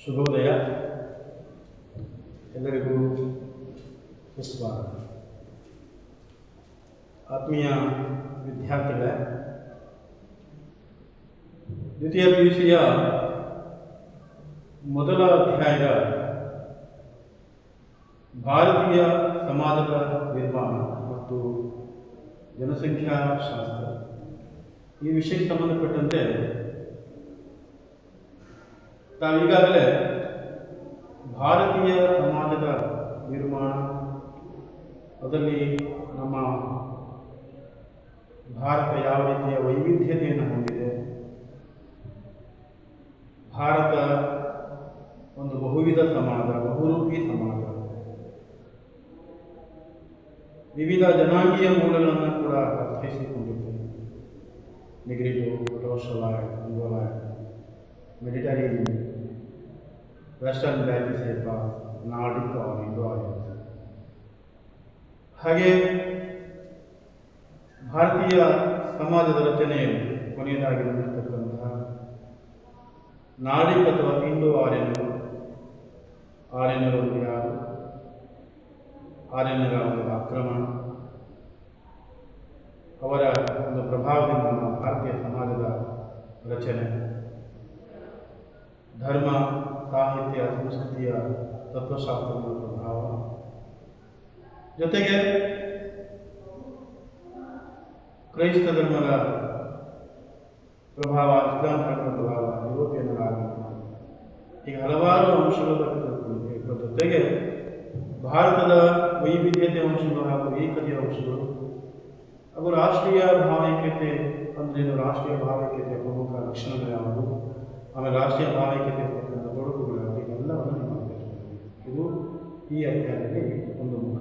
ಶುಭೋದಯ. ಎಲ್ಲರಿಗೂ ಸುಸ್ವಾಗತ. ಆತ್ಮೀಯ ವಿದ್ಯಾರ್ಥಿಗಳೇ, ದ್ವಿತೀಯ PUCಯ ಮೊದಲ ಅಧ್ಯಾಯದ ಭಾರತೀಯ ಸಮಾಜದ ನಿರ್ಮಾಣ ಮತ್ತು ಜನಸಂಖ್ಯಾಶಾಸ್ತ್ರ ಈ ವಿಷಯಕ್ಕೆ ಸಂಬಂಧಪಟ್ಟಂತೆ ತಾವೀಗಾಗಲೇ ಭಾರತೀಯ ಸಮಾಜದ ನಿರ್ಮಾಣ, ಅದರಲ್ಲಿ ನಮ್ಮ ಭಾರತ ಯಾವ ರೀತಿಯ ವೈವಿಧ್ಯತೆಯನ್ನು ಹೊಂದಿದೆ, ಭಾರತ ಒಂದು ಬಹುವಿಧ ಸಮಾಜ, ಬಹುರೂಪಿ ಸಮಾಜ, ವಿವಿಧ ಜನಾಂಗೀಯ ಮೂಲಗಳನ್ನು ಕೂಡ ಅರ್ಥೈಸಿಕೊಂಡಿದೆ. ನಿಗ್ರಿಟೋ, ಟೋಶಲಾಯ್ಡ್, ಮಂಗೋಲಾಯ್ಡ್, ಮೆಡಿಟರೇನಿಯನ್, ವೆಸ್ಟರ್ನ್ ಬ್ಯಾಟಿಸೇಪ, ನಾರ್ಡಿಕ್ ಆರ್ ಇಂಡೋ ಆರ್ಯನ್. ಹಾಗೆ ಭಾರತೀಯ ಸಮಾಜದ ರಚನೆಯಲ್ಲಿ ಕೊನೆಯದಾಗಿ ಬಂದಿರತಕ್ಕಂತಹ ನಾಡಿಕ್ ಅಥವಾ ಇಂಡೋ ಆರ್ಯನರು. ಆರ್ಯನರು ಯಾರು, ಆರ್ಯನರ ಒಂದು ಆಕ್ರಮಣ, ಅವರ ಒಂದು ಪ್ರಭಾವದಿಂದ ನಮ್ಮ ಭಾರತೀಯ ಸಮಾಜದ ರಚನೆ, ಧರ್ಮ, ಸಾಹಿತ್ಯ, ಸಂಸ್ಕೃತಿಯ ತತ್ವಶಾಸ್ತ್ರದ ಪ್ರಭಾವ, ಜೊತೆಗೆ ಕ್ರೈಸ್ತ ಧರ್ಮದ ಪ್ರಭಾವ, ಇಸ್ಲಾಂ ಧರ್ಮದ ಪ್ರಭಾವ, ಯುರೋಪಿಯನ್ನರ ಆಗಮನ, ಹೀಗೆ ಹಲವಾರು ಅಂಶಗಳು ಇದರ ಜೊತೆಗೆ ಭಾರತದ ವೈವಿಧ್ಯತೆ ಅಂಶಗಳು ಹಾಗೂ ಏಕತೆಯ ಅಂಶಗಳು ಹಾಗೂ ರಾಷ್ಟ್ರೀಯ ಭಾವೈಕ್ಯತೆ. ಅಂದರೆ ಇದು ರಾಷ್ಟ್ರೀಯ ಭಾವೈಕ್ಯತೆಯ ಪ್ರಮುಖ ಲಕ್ಷಣಗಳು ಯಾವುದು, ಆಮೇಲೆ ರಾಷ್ಟ್ರೀಯ ಭಾವೈಕ್ಯತೆ ಇರ್ತಕ್ಕಂಥ ತೊಡಕುಗಳು ಯಾವುದು, ಇವೆಲ್ಲವನ್ನು ನೀವು ಅಭ್ಯಾಸ. ಇದು ಈ ಅಧ್ಯಾಯದಲ್ಲಿ ಒಂದು ಮುಖ.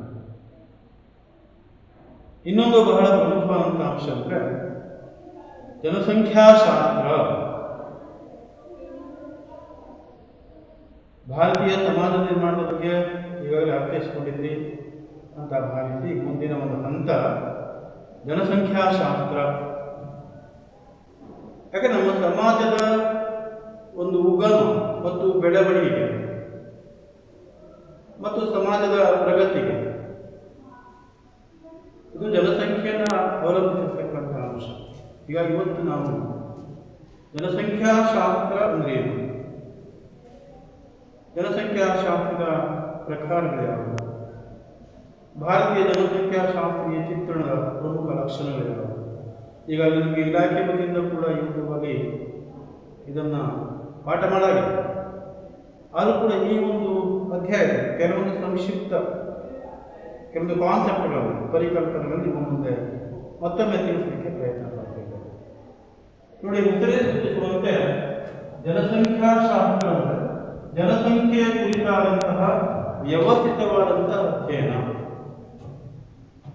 ಇನ್ನೊಂದು ಬಹಳ ಪ್ರಮುಖವಾದಂಥ ಅಂಶ ಅಂದರೆ ಜನಸಂಖ್ಯಾಶಾಸ್ತ್ರ. ಭಾರತೀಯ ಸಮಾಜ ನಿರ್ಮಾಣದ ಬಗ್ಗೆ ಈಗಾಗಲೇ ಅರ್ಥೈಸಿಕೊಂಡಿದ್ರಿ ಅಂತ ಭಾವಿಸಿ ಮುಂದಿನ ಒಂದು ಹಂತ ಜನಸಂಖ್ಯಾಶಾಸ್ತ್ರ. ಯಾಕೆ ನಮ್ಮ ಸಮಾಜದ ಒಂದು ಉಗಮ ಮತ್ತು ಬೆಳವಣಿಗೆ ಮತ್ತು ಸಮಾಜದ ಪ್ರಗತಿಗೆ ಇದು ಜನಸಂಖ್ಯೆಯನ್ನು ಅವಲಂಬಿಸಿರ್ತಕ್ಕಂಥ ಅಂಶ. ಹೀಗಾಗಿ ಇವತ್ತು ನಾವು ಜನಸಂಖ್ಯಾಶಾಸ್ತ್ರ ಅಂದರೆ ಏನು, ಜನಸಂಖ್ಯಾಶಾಸ್ತ್ರದ ಪ್ರಕಾರಗಳು ಯಾವುವು, ಭಾರತೀಯ ಜನಸಂಖ್ಯಾಶಾಸ್ತ್ರೀಯ ಚಿತ್ರಣದ ಪ್ರಮುಖ ಲಕ್ಷಣಗಳು ಯಾವುವು. ಈಗ ನಿಮಗೆ ಇಲಾಖೆ ವತಿಯಿಂದ ಕೂಡ ಇವುಗಳ ಬಗ್ಗೆ ಇದನ್ನು ಪಾಠ ಮಾಡಲಾಗಿದೆ. ಆದರೂ ಕೂಡ ಈ ಒಂದು ಅಧ್ಯಾಯ ಕೆಲವೊಂದು ಸಂಕ್ಷಿಪ್ತ ಕೆಲವೊಂದು ಕಾನ್ಸೆಪ್ಟ್ಗಳನ್ನು, ಪರಿಕಲ್ಪನೆಗಳನ್ನು ನಿಮ್ಮ ಮುಂದೆ ಮತ್ತೊಮ್ಮೆ ತಿಳಿಸಲಿಕ್ಕೆ ಪ್ರಯತ್ನ ಮಾಡ್ತೇವೆ. ನೋಡಿ, ಹೆಸರೇ ಸೂಚಿಸುವಂತೆ ಜನಸಂಖ್ಯಾಶಾಸ್ತ್ರ ಅಂದರೆ ಜನಸಂಖ್ಯೆಯ ಕುರಿತಾದಂತಹ ವ್ಯವಸ್ಥಿತವಾದಂತಹ ಅಧ್ಯಯನ.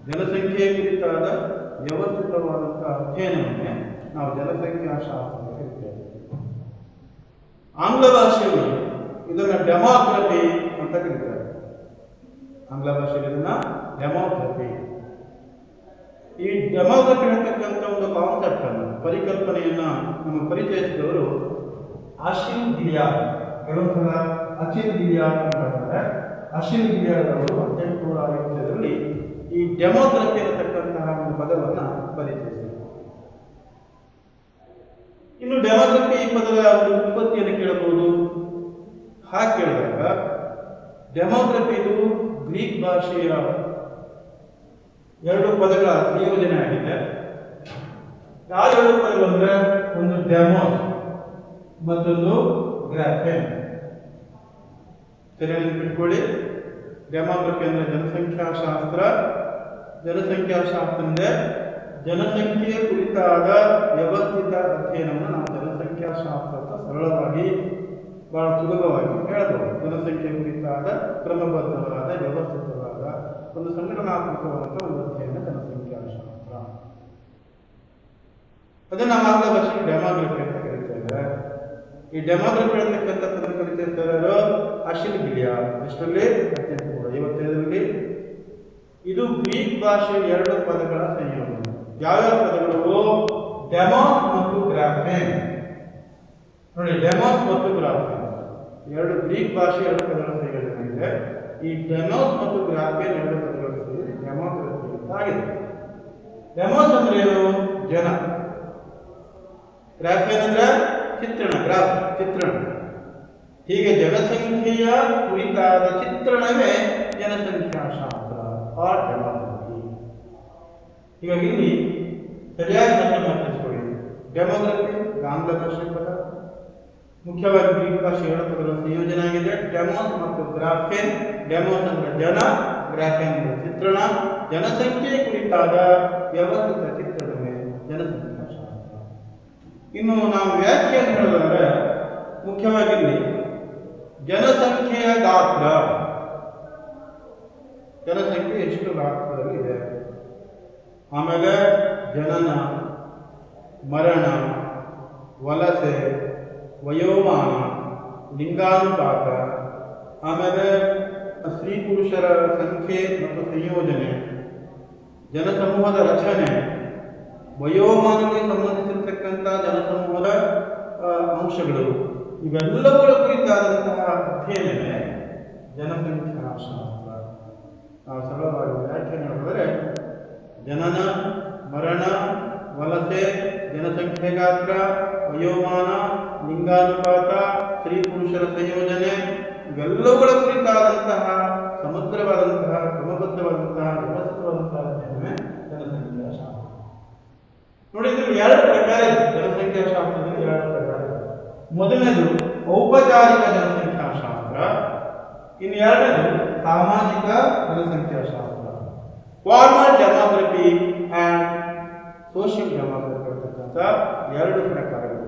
ಜನಸಂಖ್ಯೆಯ ಕುರಿತಾದ ವ್ಯವಸ್ಥಿತವಾದಂತಹ ಅಧ್ಯಯನವನ್ನೇ ನಾವು ಜನಸಂಖ್ಯಾಶಾಸ್ತ್ರ ಅಂತ ಕರೀತೇವೆ. ಆಂಗ್ಲ ಭಾಷೆಯಲ್ಲಿ ಇದನ್ನು ಡೆಮೋಗ್ರಫಿ ಅಂತ ಕರೀತಾರೆ. ಆಂಗ್ಲ ಭಾಷೆಯಲ್ಲಿ ಇದನ್ನ ಡೆಮೋಗ್ರಫಿ. ಈ ಡೆಮೋಗ್ರಫಿ ಅಂತಕ್ಕಂಥ ಒಂದು ಕಾನ್ಸೆಪ್ಟ್ ಅನ್ನು, ಪರಿಕಲ್ಪನೆಯನ್ನ ನಮ್ಮ ಪರಿಚಯಿಸಿದವರು ಅಶಿಲ್ ಗಿಲಿಯಾಡ್. ಕೆಲವೊಂದು ಸಲ ಅಶಿಲ್ ಗಿಲಿಯಾಡ್ ಅಂತ ಹೇಳ್ತಾರೆ. ಅಶಿಲ್ ಗಿಲಿಯಾಡ್ ಅವರು 1850ರಲ್ಲಿ ಈ ಡೆಮೋಗ್ರಫಿ ಅಂತಕ್ಕಂತಹ ಒಂದು ಪದವನ್ನು ಪರಿಚಯಿಸಿದರು. ಇನ್ನು ಡೆಮೋಗ್ರಫಿ ಈ ಪದದ ಒಂದು ಉತ್ಪತ್ತಿಯನ್ನು ಕೇಳಬಹುದು. ಹಾಗೆ ಕೇಳಿದಾಗ ಡೆಮೋಗ್ರಫಿ ಇದು ಗ್ರೀಕ್ ಭಾಷೆಯ ಎರಡು ಪದಗಳ ಸಂಯೋಜನೆ ಆಗಿದೆ. ಯಾವ ಎರಡು ಪದಗಳು ಅಂದ್ರೆ ಒಂದು ಡೆಮೋಸ್ ಮತ್ತೊಂದು ಗ್ರಾಫೆನ್. ಸರಿಯಾಗಿ ಬಿಟ್ಕೊಳ್ಳಿ. ಡೆಮೋಗ್ರಫಿ ಅಂದ್ರೆ ಜನಸಂಖ್ಯಾಶಾಸ್ತ್ರ, ಜನಸಂಖ್ಯಾಶಾಸ್ತ್ರ ಅಂದ್ರೆ ಜನಸಂಖ್ಯೆಯ ಕುರಿತಾದ ವ್ಯವಸ್ಥಿತ ಅಧ್ಯಯನವನ್ನು ನಾವು ಜನಸಂಖ್ಯಾಶಾಸ್ತ್ರ ಅಂತ ಸರಳವಾಗಿ ಬಹಳ ಸುಲಭವಾಗಿ ಹೇಳಬಹುದು. ಜನಸಂಖ್ಯೆ ಕುರಿತಾದ ಕ್ರಮಬದ್ಧವಾದ ವ್ಯವಸ್ಥಿತವಾದ ಒಂದು ಸಂಘಟನಾತ್ಮಕವಾದ ಒಂದು ಅಧ್ಯಯನ ಜನಸಂಖ್ಯಾಶಾಸ್ತ್ರ. ಅದನ್ನು ನಾವು ಆಂಗ್ಲ ಭಾಷೆಗೆ ಡೆಮೋಗ್ರಫಿ ಅಂತ ಕರೀತೇವೆ. ಈ ಡೆಮೋಗ್ರಫಿ ಅಂತಕ್ಕಂಥ ಪದ ಕರೀತಿರ್ತಾರೆ ಅಶಿಲ್ ಗಿಲಿಯಾಡ್. ಎಷ್ಟರಲ್ಲಿ 1855ರಲ್ಲಿ. ಇದು ಗ್ರೀಕ್ ಭಾಷೆಯ ಎರಡು ಪದಗಳ ಸಂಯೋಜನೆ. ಯಾವ್ಯಾವ ಪದಗಳು? ಡೆಮೋಸ್ ಮತ್ತು ಗ್ರಾಫೆನ್. ನೋಡಿ, ಡೆಮೋಸ್ ಮತ್ತು ಗ್ರಾಫೆನ್ ಎರಡು ಗ್ರೀಕ್ ಭಾಷೆ ಎರಡು ಪದಗಳ ಸಂಯೋಜನೆ ಇದೆ. ಈ ಡೆಮೋಸ್ ಮತ್ತು ಗ್ರಾಫೇನ್ ಎರಡು ಪದಗಳ ಸೇರಿ ಡೆಮೋಕ್ರಸಿ ಅಂತ ಆಗಿದೆ. ಡೆಮೋಸ್ ಅಂದ್ರೆ ಏನು? ಜನ. ಗ್ರಾಫೇನ್ ಅಂದ್ರೆ ಚಿತ್ರಣ, ಗ್ರಾಫ್ ಚಿತ್ರಣ. ಹೀಗೆ ಜನಸಂಖ್ಯೆಯ ಕುರಿತಾದ ಚಿತ್ರಣವೇ ಜನಸಂಖ್ಯಾಶಾಸ್ತ್ರ ಆರ್ ಡೆಮೋಗ್ರಫಿ. ಹೀಗಾಗಿ ಇಲ್ಲಿ ಸರಿಯಾಗಿ ಅರ್ಥಮಾಡಿಕೊಳ್ಳಿ. ಡೆಮೋಗ್ರಫಿ ಆಂಗ್ಲ ಭಾಷೆ ಪದ, ಮುಖ್ಯವಾಗಿ ಗ್ರೀಕ್ ಭಾಷೆ ಎರಡು ಪದಗಳ ಸಂಯೋಜನೆ ಆಗಿದೆ. ಡೆಮೋಸ್ ಮತ್ತು ಗ್ರಾಫೇನ್. ಡೆಮೋಸ್ ಅಂದ್ರೆ ಜನ, ಗ್ರಾಫೇನ್ ಅಂದ್ರೆ ಚಿತ್ರಣ. ಜನಸಂಖ್ಯೆ ಕುರಿತಾದ ವ್ಯವಸ್ಥಿತ ಚಿತ್ರಣವೇ ಜನಸಂಖ್ಯಾಶಾಸ್ತ್ರ. ಇನ್ನು ನಾವು ವ್ಯಾಖ್ಯಾನ ಹೇಳೋದಂದ್ರೆ ಮುಖ್ಯವಾಗಿ ಇಲ್ಲಿ ಜನಸಂಖ್ಯೆಯ ಗಾತ್ರ, ಜನಸಂಖ್ಯೆ ಎಷ್ಟು ಗಾತ್ರದಲ್ಲಿ ಇದೆ, ಆಮೇಲೆ ಜನನ, ಮರಣ, ವಲಸೆ, ವಯೋಮಾನ, ಲಿಂಗಾನುಪಾತ, ಆಮೇಲೆ ಸ್ತ್ರೀ ಪುರುಷರ ಸಂಖ್ಯೆ ಮತ್ತು ಸಂಯೋಜನೆ, ಜನಸಮೂಹದ ರಚನೆ, ವಯೋಮಾನಕ್ಕೆ ಸಂಬಂಧಿಸಿರ್ತಕ್ಕಂಥ ಜನಸಮೂಹದ ಅಂಶಗಳು, ಇವೆಲ್ಲವುಗಳ ಕುರಿತಾದಂತಹ ಅಧ್ಯಯನವೇ ಜನಸಂಖ್ಯಾಶಾಸ್ತ್ರ. ನಾವು ಸರಳವಾಗಿ ವ್ಯಾಖ್ಯಾನ ಹೇಳಿದರೆ ಜನನ, ಮರಣ, ವಲಸೆ, ಜನಸಂಖ್ಯೆ ಗಾತ್ರ, ವಯೋಮಾನ, ಲಿಂಗಾನುಪಾತ, ಸ್ತ್ರೀ ಪುರುಷರ ಸಂಯೋಜನೆ, ಇವೆಲ್ಲವುಗಳ ಕುರಿತಾದಂತಹ ಸಮಗ್ರವಾದಂತಹ ಕ್ರಮಬದ್ಧವಾದಂತಹ ವ್ಯವಸ್ಥಿತವಾದಂತಹ ಅಧ್ಯಯನವೇ ಜನಸಂಖ್ಯಾಶಾಸ್ತ್ರ. ನೋಡಿ, ಇದರಲ್ಲಿ ಎರಡು ಪ್ರಕಾರ ಇದೆ. ಜನಸಂಖ್ಯಾಶಾಸ್ತ್ರದಲ್ಲಿ ಎರಡು ಪ್ರಕಾರ ಇದೆ. ಮೊದಲನೇದು ಔಪಚಾರಿಕ ಜನಸಂಖ್ಯಾಶಾಸ್ತ್ರ, ಇನ್ನು ಎರಡನೇದು ಸಾಮಾಜಿಕ ಜನಸಂಖ್ಯಾಶಾಸ್ತ್ರ. Formal demography and social demography ಇರತಕ್ಕಂಥ ಎರಡು ಪ್ರಕಾರಗಳು.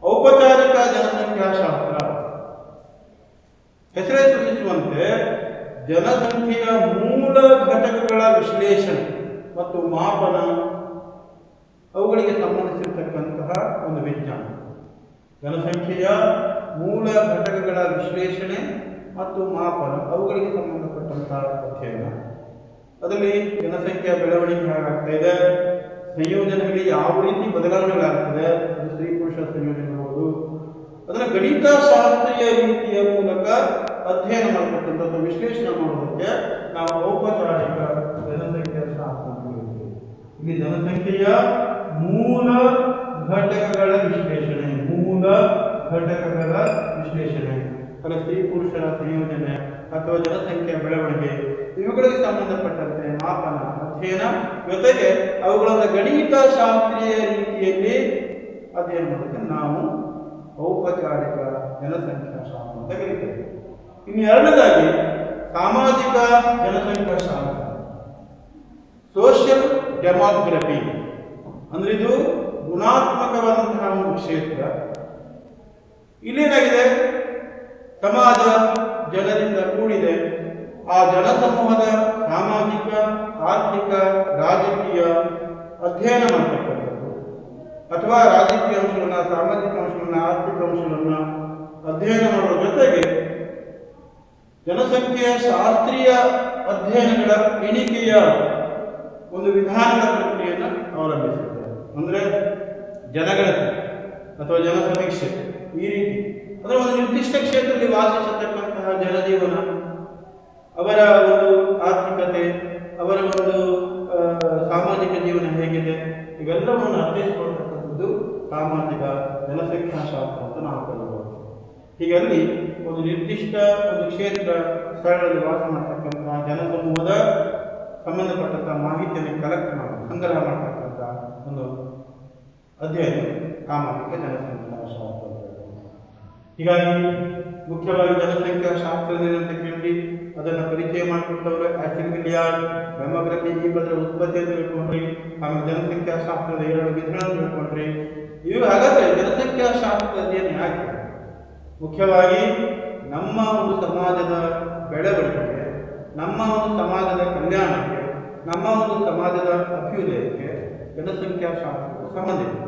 ಔಪಚಾರಿಕ ಜನಸಂಖ್ಯಾಶಾಸ್ತ್ರ ಹೆಸರೇ ಸೂಚಿಸುವಂತೆ ಜನಸಂಖ್ಯೆಯ ಮೂಲ ಘಟಕಗಳ ವಿಶ್ಲೇಷಣೆ ಮತ್ತು ಮಾಪನ, ಅವುಗಳಿಗೆ ಸಂಬಂಧಿಸಿರ್ತಕ್ಕಂತಹ ಒಂದು ವಿಜ್ಞಾನ. ಜನಸಂಖ್ಯೆಯ ಮೂಲ ಘಟಕಗಳ ವಿಶ್ಲೇಷಣೆ ಮತ್ತು ಮಾಪನ, ಅವುಗಳಿಗೆ ಸಂಬಂಧಪಟ್ಟಂತಹ ಅಧ್ಯಯನ. ಅದರಲ್ಲಿ ಜನಸಂಖ್ಯೆಯ ಬೆಳವಣಿಗೆ ಹೇಗಾಗ್ತಾ ಇದೆ, ಸಂಯೋಜನೆಯಲ್ಲಿ ಯಾವ ರೀತಿ ಬದಲಾವಣೆಗಳಾಗ್ತದೆ, ಅದು ಸ್ತ್ರೀ ಪುರುಷ ಸಂಯೋಜನೆ ಇರ್ಬೋದು, ಅದನ್ನು ಗಣಿತಶಾಸ್ತ್ರೀಯ ರೀತಿಯ ಮೂಲಕ ಅಧ್ಯಯನ ಮಾಡತಕ್ಕಂಥದ್ದು, ವಿಶ್ಲೇಷಣೆ ಮಾಡೋದಕ್ಕೆ ನಾವು ಔಪಚಾರಿಕ ಜನಸಂಖ್ಯಾ ಶಾಸ್ತ್ರ ಅಂತ ಹೇಳ್ತೀವಿ. ಇಲ್ಲಿ ಜನಸಂಖ್ಯೆಯ ಮೂಲ ಘಟಕಗಳ ವಿಶ್ಲೇಷಣೆ, ಮೂಲ ಘಟಕಗಳ ವಿಶ್ಲೇಷಣೆ, ಅಂದರೆ ಸ್ತ್ರೀ ಪುರುಷರ ಸಂಯೋಜನೆ ಅಥವಾ ಜನಸಂಖ್ಯೆಯ ಬೆಳವಣಿಗೆ, ಇವುಗಳಿಗೆ ಸಂಬಂಧಪಟ್ಟಂತೆ ಮಾಪನ, ಅಧ್ಯಯನ, ಜೊತೆಗೆ ಅವುಗಳನ್ನು ಗಣಿತಶಾಸ್ತ್ರೀಯ ರೀತಿಯಲ್ಲಿ ಅಧ್ಯಯನ ಮಾಡೋದಕ್ಕೆ ನಾವು ಔಪಚಾರಿಕ ಜನಸಂಖ್ಯಾಶಾಸ್ತ್ರ ಅಂತ ಕರೀತೇವೆ. ಇನ್ನು ಎರಡನೇದಾಗಿ ಸಾಮಾಜಿಕ ಜನಸಂಖ್ಯಾಶಾಸ್ತ್ರ, ಸೋಷಿಯಲ್ ಡೆಮೋಗ್ರಫಿ. ಅಂದ್ರೆ ಇದು ಗುಣಾತ್ಮಕವಾದಂತಹ ಒಂದು ಕ್ಷೇತ್ರ. ಇಲ್ಲೇನಾಗಿದೆ, ಸಮಾಜ ಜನರಿಂದ ಕೂಡಿದೆ. ಆ ಜನಸಮೂಹದ ಸಾಮಾಜಿಕ, ಆರ್ಥಿಕ, ರಾಜಕೀಯ ಅಧ್ಯಯನ ಮಾಡತಕ್ಕಂಥದ್ದು, ಅಥವಾ ರಾಜಕೀಯ ಅಂಶಗಳನ್ನ, ಸಾಮಾಜಿಕ ಅಂಶಗಳನ್ನ, ಆರ್ಥಿಕ ಅಂಶಗಳನ್ನ ಅಧ್ಯಯನ ಮಾಡುವ ಜೊತೆಗೆ ಜನಸಂಖ್ಯೆಯ ಶಾಸ್ತ್ರೀಯ ಅಧ್ಯಯನಗಳ ಎಣಿಕೆಯ ಒಂದು ವಿಧಾನಗಳ ಪ್ರಕ್ರಿಯೆಯನ್ನು ಅವಲಂಬಿಸಿದ್ದಾರೆ. ಅಂದರೆ ಜನಗಣತಿ ಅಥವಾ ಜನಸಮೀಕ್ಷೆ, ಈ ರೀತಿ ಅಂದರೆ ಒಂದು ನಿರ್ದಿಷ್ಟ ಕ್ಷೇತ್ರದಲ್ಲಿ ವಾಸಿಸತಕ್ಕಂತಹ ಜನಜೀವನ, ಅವರ ಒಂದು ಆರ್ಥಿಕತೆ, ಅವರ ಒಂದು ಸಾಮಾಜಿಕ ಜೀವನ ಹೇಗಿದೆ, ಇವೆಲ್ಲವನ್ನು ಅರ್ಥೈಸಿಕೊಳ್ತಕ್ಕಂಥದ್ದು ಸಾಮಾಜಿಕ ಜನಸಂಖ್ಯಾಶಾಸ್ತ್ರ ಅಂತ ನಾವು ಕರೀಬಹುದು. ಹೀಗಾಗಿ ಒಂದು ನಿರ್ದಿಷ್ಟ ಒಂದು ಕ್ಷೇತ್ರ, ಸ್ಥಳಗಳಲ್ಲಿ ವಾಸ ಮಾಡತಕ್ಕಂತಹ ಜನಸಮೂಹದ ಸಂಬಂಧಪಟ್ಟಂತಹ ಮಾಹಿತಿಯನ್ನು ಕಲೆಕ್ಟ್ ಮಾಡಿ ಸಂಗ್ರಹ ಮಾಡತಕ್ಕಂಥ ಒಂದು ಅಧ್ಯಯನ ಸಾಮಾಜಿಕ ಜನಸಂಖ್ಯಾಶಾಸ್ತ್ರ. ಹೀಗಾಗಿ ಮುಖ್ಯವಾಗಿ ಜನಸಂಖ್ಯಾಶಾಸ್ತ್ರ ಏನಂತ ಕೇಳಿ ಅದನ್ನು ಪರಿಚಯ ಮಾಡಿಕೊಟ್ಟವರು ಆಸಿಲ್ ಗಿಲಿಯಾರ್ಡ್. ಡೆಮೋಗ್ರಫಿ ಈ ಪದರ ಉತ್ಪತ್ತಿ ಅಂತ ತಿಳ್ಕೊಂಡ್ರಿ, ಆಮೇಲೆ ಜನಸಂಖ್ಯಾಶಾಸ್ತ್ರದ ಎರಡು ವಿಧಾನ ತಿಳ್ಕೊಂಡ್ರಿ. ಇವು ಹಾಗಾದ್ರೆ ಜನಸಂಖ್ಯಾಶಾಸ್ತ್ರದ ಅಧ್ಯಯನ ಯಾಕೆ? ಮುಖ್ಯವಾಗಿ ನಮ್ಮ ಒಂದು ಸಮಾಜದ ಬೆಳವಣಿಗೆಗೆ, ನಮ್ಮ ಒಂದು ಸಮಾಜದ ಕಲ್ಯಾಣಕ್ಕೆ, ನಮ್ಮ ಒಂದು ಸಮಾಜದ ಅಭ್ಯುದಯಕ್ಕೆ ಜನಸಂಖ್ಯಾಶಾಸ್ತ್ರಕ್ಕೂ ಸಂಬಂಧ ಇದೆ.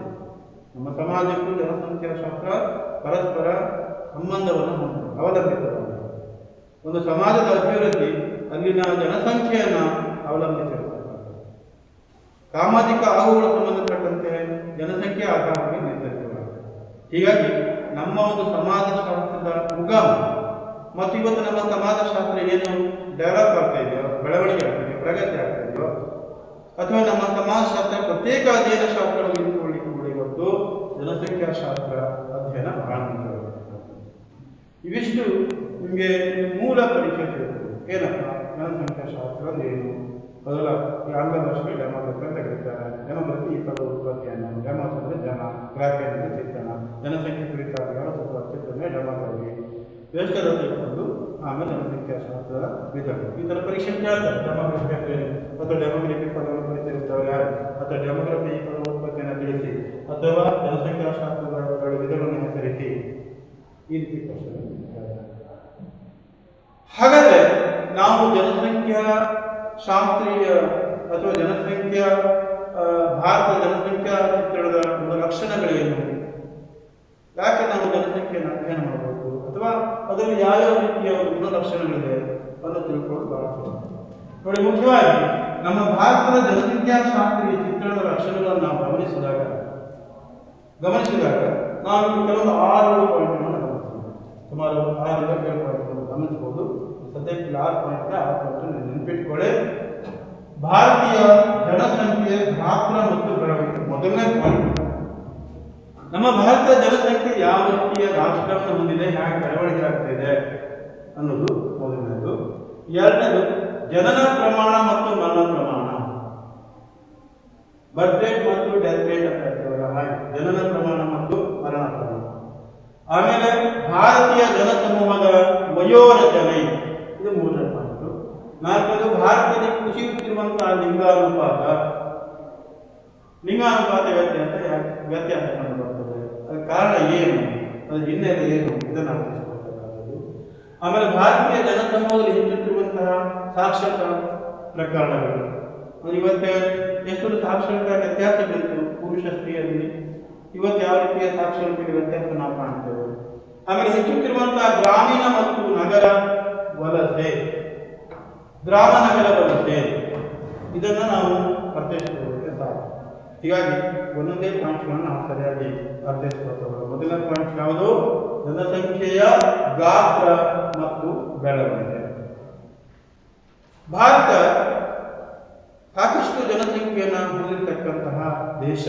ನಮ್ಮ ಸಮಾಜಕ್ಕೂ ಜನಸಂಖ್ಯಾಶಾಸ್ತ್ರ ಪರಸ್ಪರ ಸಂಬಂಧವನ್ನು ಹೊಂದಿದೆ, ಅವಲಂಬಿತವಾಗಿದೆ. ಒಂದು ಸಮಾಜದ ಅಭಿವೃದ್ಧಿ ಅಲ್ಲಿನ ಜನಸಂಖ್ಯೆಯನ್ನು ಅವಲಂಬಿಸಿರುತ್ತದೆ. ಸಾಮಾಜಿಕ ಆಗುಗಳ ಸಂಬಂಧಪಟ್ಟಂತೆ ಜನಸಂಖ್ಯೆ ಆಧಾರವಾಗಿ ನಿರ್ಧರಿಸಲಾಗಿದೆ. ಹೀಗಾಗಿ ನಮ್ಮ ಒಂದು ಸಮಾಜಶಾಸ್ತ್ರದ ಉಗಮ ಮತ್ತು ಇವತ್ತು ನಮ್ಮ ಸಮಾಜಶಾಸ್ತ್ರ ಏನು ಡೆವಲಪ್ ಆಗ್ತಾ ಇದೆಯೋ, ಬೆಳವಣಿಗೆ ಆಗ್ತಿದೆಯೋ, ಪ್ರಗತಿ ಆಗ್ತಾ ಇದೆಯೋ, ಅಥವಾ ನಮ್ಮ ಸಮಾಜಶಾಸ್ತ್ರ ಪ್ರತ್ಯೇಕ ಅಧ್ಯಯನ ಶಾಸ್ತ್ರಗಳು ಇಟ್ಟುಕೊಳ್ಳಿಕ್ಕೆ ಕೂಡ ಇವತ್ತು ಜನಸಂಖ್ಯಾಶಾಸ್ತ್ರ ಅಧ್ಯಯನ ಬಹಳ ಮುಖ್ಯವಾಗಿದೆ. ಇವಿಷ್ಟು ನಿಮಗೆ ಮೂಲ ಪರಿಚಯ ತಿಳ್ಕೊಳ್ಳಿ. ಏನಪ್ಪ ಜನಸಂಖ್ಯಾಶಾಸ್ತ್ರ ಅಂದ್ರೆ ಏನು? ಮೊದಲ ಈ ಆಂಗ್ಲ ಭಾಷೆಗೆ ಡೆಮೋಗ್ರಫಿ ಅಂತ ಕರೀತಾರೆ. ಡೆಮೋಗ್ರಫಿ ಈ ಪದ ಉತ್ಪತ್ತಿಯನ್ನು, ಡೆಮೋಸ್ ಅಂದರೆ ಜನ, ಗ್ರಾಫಿ ಅಂದರೆ ಚಿತ್ರಣ, ಜನಸಂಖ್ಯೆ ಕುರಿತಾದ ಚಿತ್ರಣ ಡೆಮೋಗ್ರಫಿ ವ್ಯವಸ್ಥೆ ತಿಳ್ಕೊಂಡು ಆಮೇಲೆ ಜನಸಂಖ್ಯಾಶಾಸ್ತ್ರದ ವಿಧಾನ. ಈ ಥರ ಪರೀಕ್ಷೆ ಕೇಳ್ತಾರೆ. ಡೆಮೋಗ್ರಫಿ ಅಂದರೆ ಅಥವಾ ಡೆಮೋಗ್ರಫಿ ಪದವನ್ನು ಕಲಿತಿರುತ್ತವೆ, ಅಥವಾ ಡೆಮೋಗ್ರಫಿ ಈ ಪದ ಉತ್ಪತ್ತಿಯನ್ನು ತಿಳಿಸಿ, ಅಥವಾ ಜನಸಂಖ್ಯಾಶಾಸ್ತ್ರದ ವಿಧಗಳನ್ನು ಹೆಸರಿಸಿ, ಈ ರೀತಿ ಪ್ರಶ್ನೆ. ಹಾಗಾದರೆ ನಾವು ಜನಸಂಖ್ಯಾ ಶಾಸ್ತ್ರೀಯ ಅಥವಾ ಜನಸಂಖ್ಯಾ ಭಾರತದ ಜನಸಂಖ್ಯಾ ಚಿತ್ರಣದ ಒಂದು ಲಕ್ಷಣಗಳೇನು, ಯಾಕೆ ನಾವು ಜನಸಂಖ್ಯೆಯನ್ನು ಅಧ್ಯಯನ ಮಾಡಬಹುದು, ಅಥವಾ ಅದರಲ್ಲಿ ಯಾವ್ಯಾವ ರೀತಿಯ ಗುಣಲಕ್ಷಣಗಳಿದೆ ಅನ್ನೋದು ತಿಳ್ಕೊಳ್ಳೋದು ಬಹಳ ಸುಲಭ. ನೋಡಿ, ಮುಖ್ಯವಾಗಿ ನಮ್ಮ ಭಾರತದ ಜನಸಂಖ್ಯಾ ಶಾಸ್ತ್ರೀಯ ಚಿತ್ರಣದ ಲಕ್ಷಣಗಳನ್ನು ನಾವು ಗಮನಿಸಿದಾಗ ನಾವು ಕೆಲವೊಂದು 6 ಪಾಯಿಂಟ್ಗಳನ್ನು ಗಮನಿಸಬಹುದು. ಸುಮಾರು 6 ಪಾಯಿಂಟ್ಗಳನ್ನು ಗಮನಿಸಬಹುದು. ಸದ್ಯಕ್ಕೆ 6 ಪಾಯಿಂಟ್ ನೆನಪಿಟ್ಕೊಳ್ಳಿ. ಭಾರತೀಯ ಜನಸಂಖ್ಯೆ ಗಾತ್ರ ಮತ್ತು ಬೆಳವಣಿಗೆ ಮೊದಲನೇ ಪಾಯಿಂಟ್. ನಮ್ಮ ಭಾರತದ ಜನಸಂಖ್ಯೆ ಯಾವ ರೀತಿಯ ರಾಷ್ಟ್ರವನ್ನು ಹೊಂದಿದೆ, ಹೇಗೆ ಬೆಳವಣಿಗೆ ಆಗ್ತಿದೆ ಅನ್ನೋದು ಮೊದಲನೇದು. ಎರಡನೇದು ಜನನ ಪ್ರಮಾಣ ಮತ್ತು ಮರಣ ಪ್ರಮಾಣ, ಬರ್ತ್ ರೇಟ್ ಮತ್ತು ಡೆತ್ ರೇಟ್ ಅಂತ ಹೇಳ್ತೇವಲ್ಲ ಹಾಗೆ ಜನನ ಪ್ರಮಾಣ ಮತ್ತು ಮರಣ ಪ್ರಮಾಣ. ಆಮೇಲೆ ಭಾರತೀಯ ಜನಸಮೂಹದ ವಯೋರಚನೆ, ಇದು ಮೂರನೇ ಪಾಯಿಂಟ್. ನಾಲ್ಕನೇದು ಭಾರತದಲ್ಲಿ ಕುಸಿಯುತ್ತಿರುವಂತಹ ಲಿಂಗಾನುಪಾತ ವ್ಯತ್ಯಾಸ ಕಂಡುಬರ್ತದೆ. ಅದರ ಕಾರಣ ಏನು, ಅದರ ಹಿನ್ನೆಲೆ ಏನು, ಇದನ್ನು ಅರ್ಥೈಸಿಕೊಳ್ಳಬೇಕಾಗುವುದು. ಆಮೇಲೆ ಭಾರತೀಯ ಜನಸಮೂಹದಲ್ಲಿ ಹೆಚ್ಚುತ್ತಿರುವಂತಹ ಸಾಕ್ಷರತಾ ಪ್ರಕರಣಗಳು, ಇವತ್ತು ಎಷ್ಟೊಂದು ಸಾಕ್ಷರತಾ ವ್ಯತ್ಯಾಸಗಳಿತ್ತು ಪುರುಷ ಸ್ತ್ರೀಯಲ್ಲಿ, ಇವತ್ತು ಯಾವ ರೀತಿಯ ಸಾಕ್ಷರತೆಯ ವ್ಯತ್ಯಾಸ ನಾವು ಕಾಣ್ತೇವೆ. ಆಮೇಲೆ ಹೆಚ್ಚುತ್ತಿರುವಂತಹ ಗ್ರಾಮೀಣ ಮತ್ತು ನಗರ ವಲಸೆ, ಗ್ರಾಮ ನಗರ ವಲಸೆ, ಇದನ್ನು ನಾವು ಅರ್ಥೈಸಿಕೊಳ್ಳುವುದಕ್ಕೆ ಸಾಧ್ಯ. ಹೀಗಾಗಿ ಒಂದೊಂದೇ ಪಾಯಿಂಟ್ಗಳನ್ನು ನಾವು ಸರಿಯಾಗಿ ಅರ್ಥೈಸಿಕೊಳ್ಳಬಹುದು. ಮೊದಲನೇ ಪಾಯಿಂಟ್ ಯಾವುದು? ಜನಸಂಖ್ಯೆಯ ಗಾತ್ರ ಮತ್ತು ಬೆಳವಣಿಗೆ. ಭಾರತ ಸಾಕಷ್ಟು ಜನಸಂಖ್ಯೆಯನ್ನು ಹೊಂದಿರತಕ್ಕಂತಹ ದೇಶ.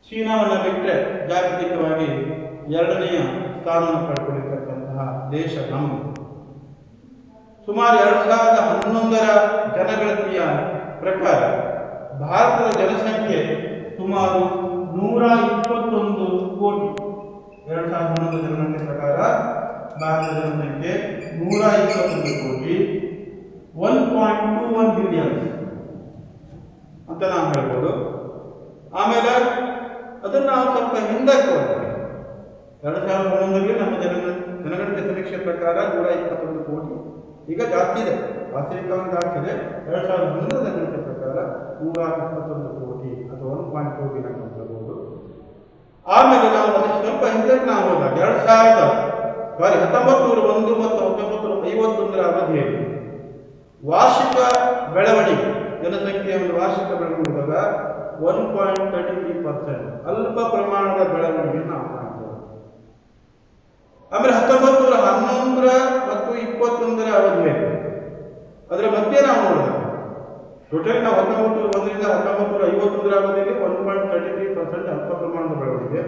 ಚೀನಾವನ್ನು ಬಿಟ್ಟರೆ ಜಾಗತಿಕವಾಗಿ 2ನೇ ಸ್ಥಾನವನ್ನು ಪಡ್ಕೊಂಡಿರ್ತಕ್ಕಂತಹ ದೇಶ ನಮ್ಮದು. ಸುಮಾರು 2011ರ ಜನಗಣತಿಯ ಪ್ರಕಾರ ಭಾರತದ ಜನಸಂಖ್ಯೆ ಸುಮಾರು 121 ಕೋಟಿ. 2011 ಜನಗಣತಿ ಪ್ರಕಾರ ಭಾರತದ ಜನಸಂಖ್ಯೆ 121 ಕೋಟಿ, 1.21 ಬಿಲಿಯನ್ ಅಂತ ನಾವು ಹೇಳ್ಬೋದು. ಆಮೇಲೆ ಅದನ್ನು ನಾವು ಸ್ವಲ್ಪ ಹಿಂದಕ್ಕೆ ಹೋಗ್ತೇವೆ. 2011ರಲ್ಲಿ ನಮ್ಮ ಜನಗಣತಿ ಸಮೀಕ್ಷೆ ಪ್ರಕಾರ 121 ಕೋಟಿ. ಈಗ ಜಾಸ್ತಿ ಇದೆ, ವಾಸ್ತವಿಕವಾಗಿ ಜಾಸ್ತಿ ಇದೆ. 2011ರ ಜನಗಣತಿ ಪ್ರಕಾರ 121 ಕೋಟಿ ಅಥವಾ 1.2 ಬಿಲಿಯನ್ ಅಂತ ಹೇಳ್ಬೋದು. ಆಮೇಲೆ ನಾವು ಅದಕ್ಕೆ ಸ್ವಲ್ಪ ಹಿಂದಕ್ಕೆ ನಾವು ಹೋದಾಗ 1901 ಮತ್ತು 1951ರ ಅವಧಿಯಲ್ಲಿ ವಾರ್ಷಿಕ ಬೆಳವಣಿಗೆ, ಜನಸಂಖ್ಯೆಯ ಒಂದು ವಾರ್ಷಿಕ ಬೆಳವಣಿಗೆ ಹೋದಾಗ 1.33%, ಅಲ್ಪ ಪ್ರಮಾಣದ ಬೆಳವಣಿಗೆ ನಾವು ಕಾಣ್ತೇವೆ. ಆಮೇಲೆ 1911 ಮತ್ತು 21ರ ಅವಧಿಯಲ್ಲಿ ಅದರ ಮಧ್ಯೆ ನಾವು ನೋಡಿದಾಗ ಟೋಟಲ್ ನಾವು 1901ರಿಂದ 1951ರ ಅವಧಿಯಲ್ಲಿ 1.33% ಅಲ್ಪ ಪ್ರಮಾಣದ ಬೆಳವಣಿಗೆ.